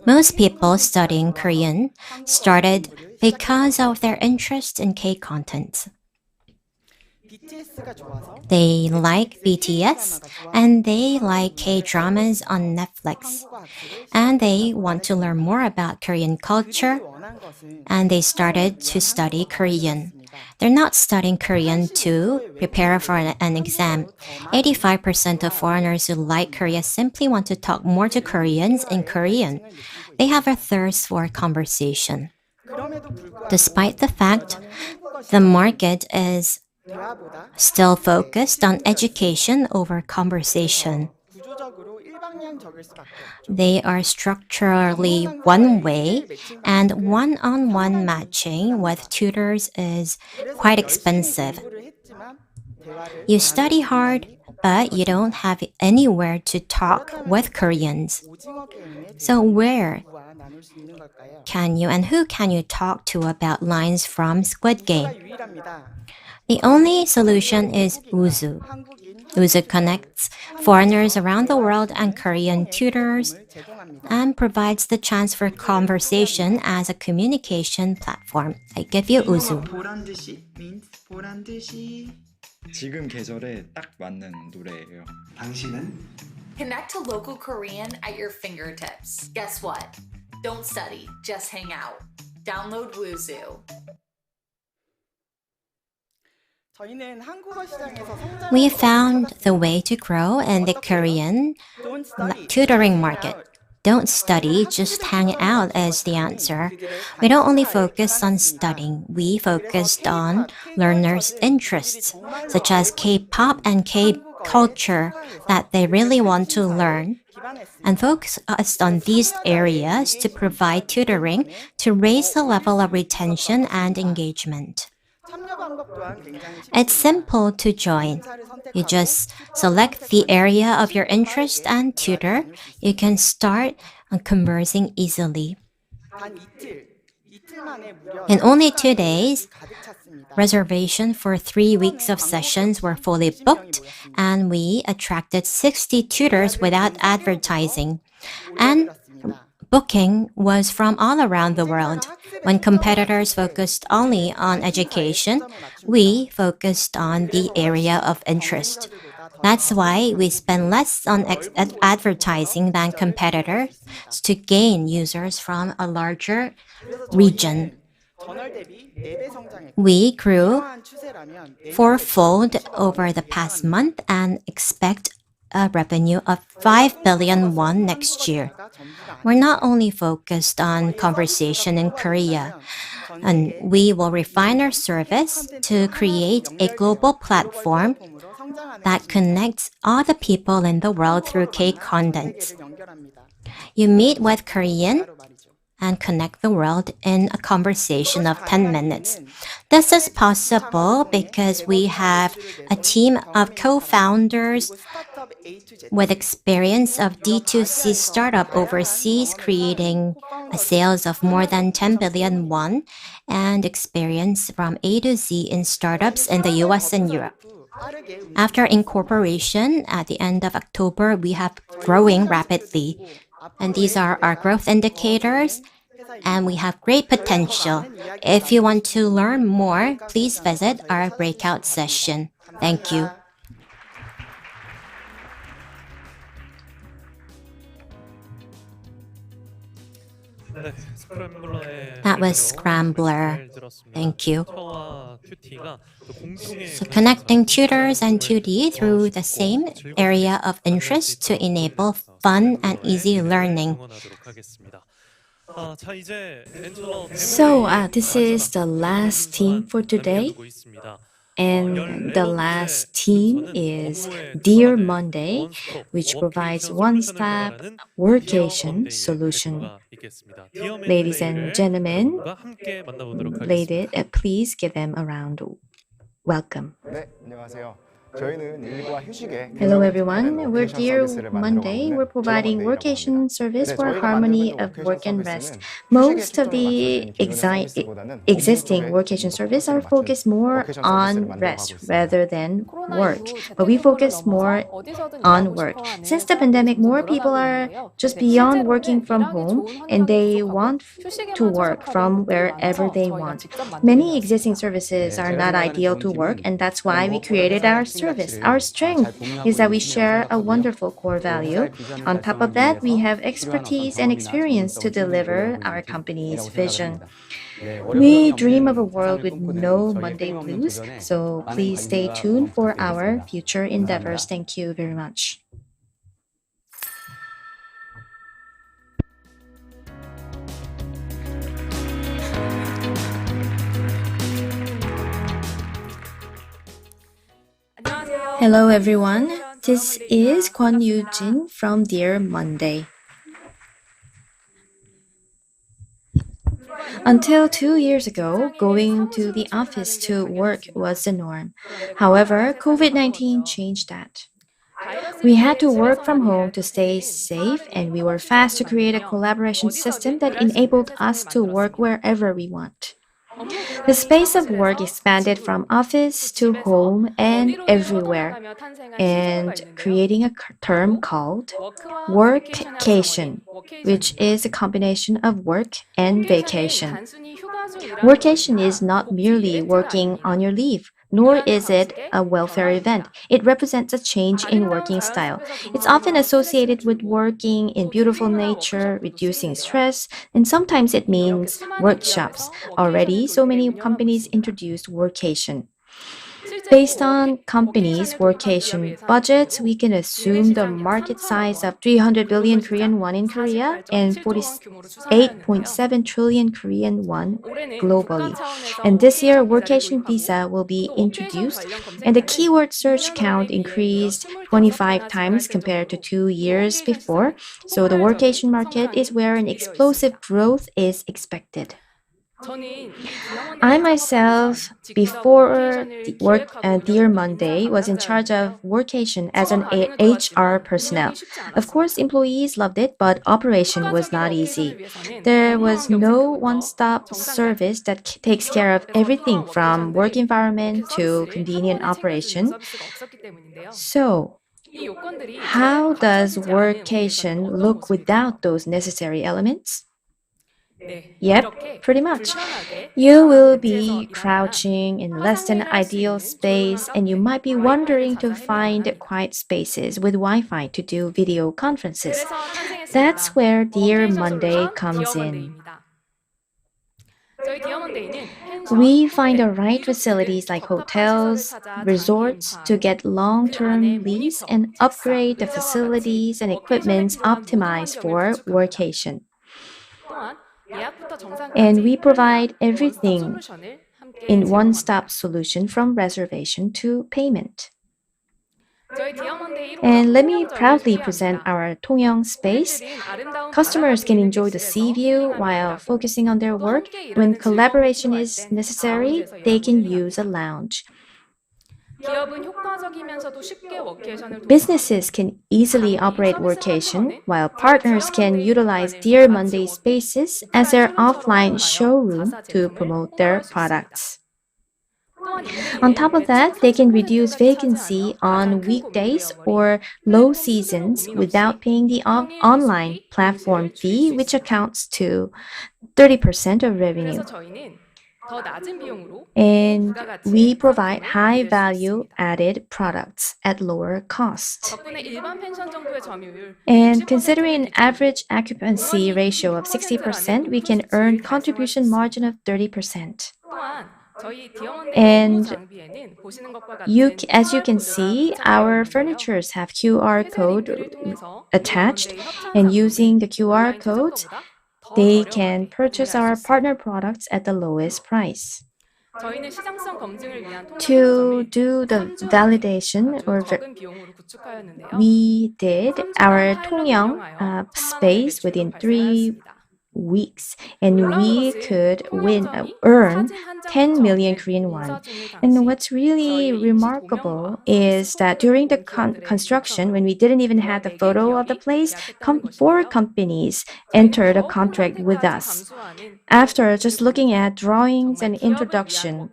Most people studying Korean started because of their interest in K-content. They like BTS and they like K-dramas on Netflix. And they want to learn more about Korean culture, and they started to study Korean. They're not studying Korean to prepare for an exam. 85% of foreigners who like Korea simply want to talk more to Koreans in Korean. They have a thirst for conversation. Despite the fact the market is still focused on education over conversation, they are structurally one-way, and one-on-one matching with tutors is quite expensive. You study hard, but you don't have anywhere to talk with Koreans. So where can you and who can you talk to about lines from Squid Game? The only solution is Uzu. Uzu connects foreigners around the world and Korean tutors and provides the chance for conversation as a communication platform. I give you Uzu. 보란 듯이 means 보란 듯이 지금 계절에 딱 맞는 노래예요. 당신은 Connect to local Korean at your fingertips. Guess what? Don't study, just hang out. Download Woozu. We found the way to grow in the Korean tutoring market. Don't study, just hang out is the answer. We don't only focus on studying, we focused on learners' interests, such as K-pop and K-culture that they really want to learn, and focused on these areas to provide tutoring to raise the level of retention and engagement. It's simple to join. You just select the area of your interest and tutor. You can start conversing easily. In only 2 days, reservations for 3 weeks of sessions were fully booked, and we attracted 60 tutors without advertising. And booking was from all around the world. When competitors focused only on education, we focused on the area of interest. That's why we spend less on advertising than competitors to gain users from a larger region. We grew fourfold over the past month and expect a revenue of 5 billion won next year. We're not only focused on conversation in Korea, and we will refine our service to create a global platform that connects all the people in the world through K-content. You meet with Korean and connect the world in a conversation of 10 minutes. This is possible because we have a team of co-founders with experience of D2C startup overseas, creating a sales of more than 10 billion won, and experience from A to Z in startups in the US and Europe. After incorporation at the end of October, we have growing rapidly. And these are our growth indicators, and we have great potential. If you want to learn more, please visit our breakout session. Thank you. That was Scrambler. Thank you. So connecting tutors and 2D through the same area of interest to enable fun and easy learning. So this is the last team for today. And the last team is Dear Monday, which provides one-stop workation solution. Ladies and gentlemen, please give them a round of welcome. Hello everyone, we're Dear Monday. We're providing workation service for harmony of work and rest. Most of the existing workation service are focused more on rest rather than work, but we focus more on work. Since the pandemic, more people are just beyond working from home and they want to work from wherever they want. Many existing services are not ideal to work, and that's why we created our service. Our strength is that we share a wonderful core value. On top of that, we have expertise and experience to deliver our company's vision. We dream of a world with no Monday blues, so please stay tuned for our future endeavors. Thank you very much. Hello everyone, this is Kwon Yoo-jin from Dear Monday. Until 2 years ago, going to the office to work was the norm. However, COVID-19 changed that. We had to work from home to stay safe, and we were fast to create a collaboration system that enabled us to work wherever we want. The space of work expanded from office to home and everywhere, and creating a term called workcation, which is a combination of work and vacation. Workation is not merely working on your leave, nor is it a welfare event. It represents a change in working style. It's often associated with working in beautiful nature, reducing stress, and sometimes it means workshops. Already, so many companies introduced workation. Based on companies' workation budgets, we can assume the market size of 300 billion Korean won in Korea and 48.7 trillion Korean won globally. And this year, workation visa will be introduced, and the keyword search count increased 25 times compared to 2 years before. So the workation market is where an explosive growth is expected. I myself, before Dear Monday, was in charge of workation as an HR personnel. Of course, employees loved it, but operation was not easy. There was no one-stop service that takes care of everything from work environment to convenient operation. So, how does workation look without those necessary elements? Yep, pretty much. You will be crouching in less than ideal space, and you might be wondering to find quiet spaces with Wi-Fi to do video conferences. That's where Dear Monday comes in. We find the right facilities like hotels, resorts to get long-term lease and upgrade the facilities and equipment optimized for workation. And we provide everything in one-stop solution from reservation to payment. And let me proudly present our Tongyang space. Customers can enjoy the sea view while focusing on their work. When collaboration is necessary, they can use a lounge. Businesses can easily operate workation, while partners can utilize Dear Monday spaces as their offline showroom to promote their products. On top of that, they can reduce vacancy on weekdays or low seasons without paying the online platform fee, which accounts to 30% of revenue. And we provide high value added products at lower cost. And considering an average occupancy ratio of 60%, we can earn contribution margin of 30%. And as you can see, our furnitures have QR code attached, and using the QR codes, they can purchase our partner products at the lowest price. To do the validation, we did our Tongyang space within 3 weeks, and we could earn 10 million Korean won. And what's really remarkable is that during the construction, when we didn't even have the photo of the place, 4 companies entered a contract with us. After just looking at drawings and introduction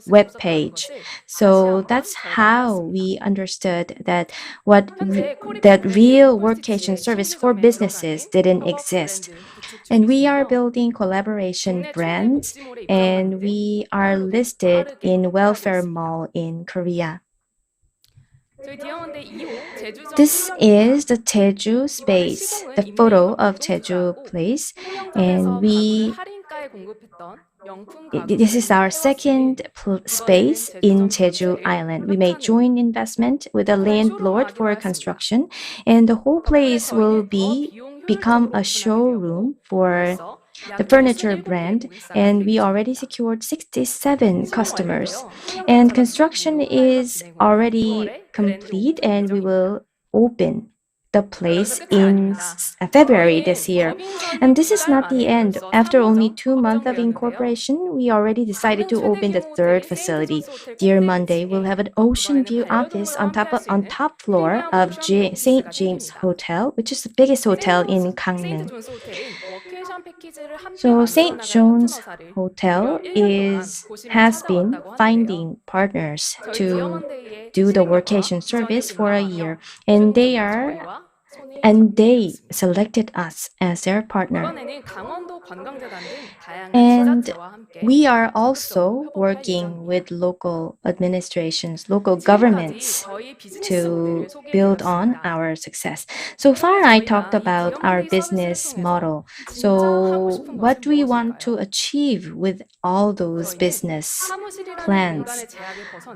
web page. So that's how we understood that that real workation service for businesses didn't exist. And we are building collaboration brands, and we are listed in Welfare Mall in Korea. This is the Jeju space, the photo of Jeju place, and this is our second space in Jeju Island. We made joint investment with a landlord for construction, and the whole place will become a showroom for the furniture brand, and we already secured 67 customers. And construction is already complete, and we will open the place in February this year. And this is not the end. After only 2 months of incorporation, we already decided to open the third facility. Dear Monday will have an ocean view office on top floor of St. James Hotel, which is the biggest hotel in Gangneung. So St. John's Hotel has been finding partners to do the workation service for a year, and they selected us as their partner. And we are also working with local administrations, local governments to build on our success. So far, I talked about our business model. So what do we want to achieve with all those business plans?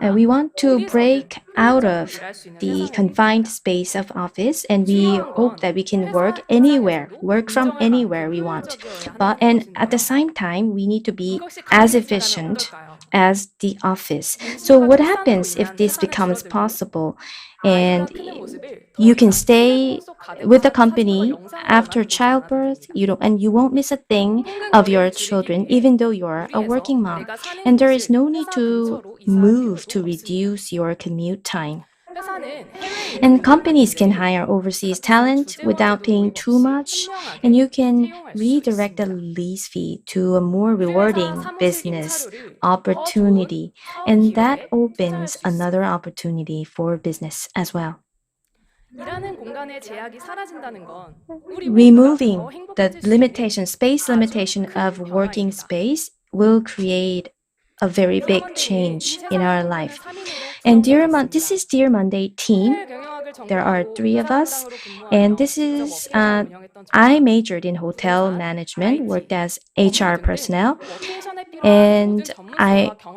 We want to break out of the confined space of office, and we hope that we can work from anywhere we want. And at the same time, we need to be as efficient as the office. So what happens if this becomes possible? And you can stay with the company after childbirth, and you won't miss a thing of your children, even though you're a working mom. And there is no need to move to reduce your commute time. And companies can hire overseas talent without paying too much, and you can redirect the lease fee to a more rewarding business opportunity, and that opens another opportunity for business as well. Removing the space limitation of working space will create a very big change in our life. And this is Dear Monday team. There are 3 of us, and this is I majored in hotel management, worked as HR personnel, and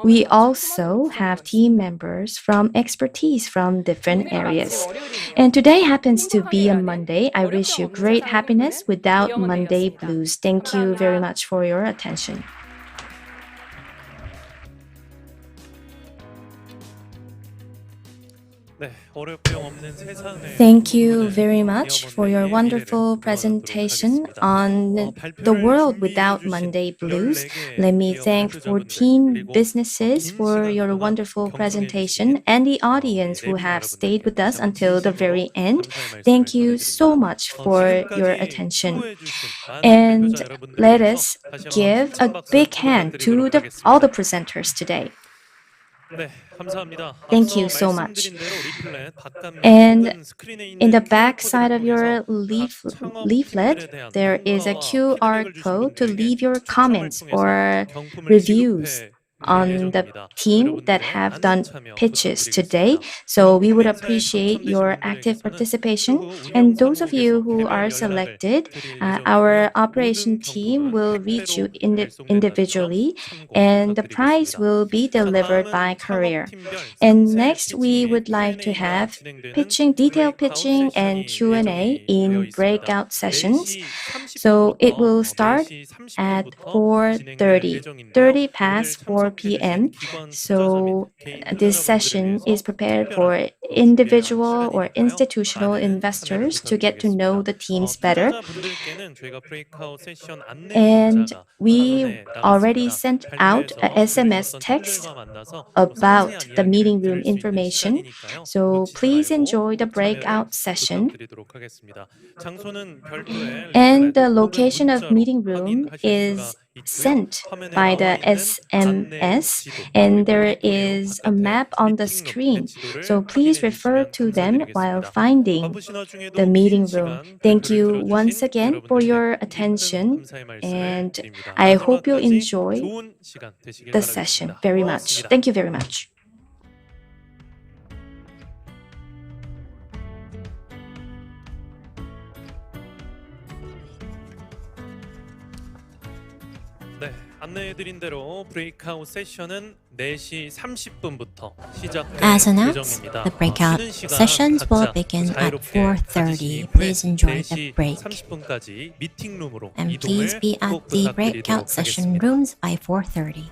we also have team members from expertise from different areas. And today happens to be a Monday. I wish you great happiness without Monday blues. Thank you very much for your attention. Thank you very much for your wonderful presentation on the world without Monday blues. Let me thank 14 businesses for your wonderful presentation and the audience who have stayed with us until the very end. Thank you so much for your attention. And let us give a big hand to all the presenters today. Thank you so much. And in the back side of your leaflet, there is a QR code to leave your comments or reviews on the team that have done pitches today. So we would appreciate your active participation. And those of you who are selected, our operation team will reach you individually, and the prize will be delivered by courier. And next, we would like to have detailed pitching and Q&A in breakout sessions. So it will start at 30 past 4 p.m. So this session is prepared for individual or institutional investors to get to know the teams better. And we already sent out a SMS text about the meeting room information. So please enjoy the breakout session. And the location of meeting room is sent by the SMS, and there is a map on the screen. So please refer to them while finding the meeting room. Thank you once again for your attention, and I hope you enjoy the session very much. Thank you very much. 안내해드린 대로 브레이크아웃 세션은 4시 30분부터 As announced, the breakout sessions will begin at 4:30. Please enjoy the break. And please be at the breakout session rooms by 4:30.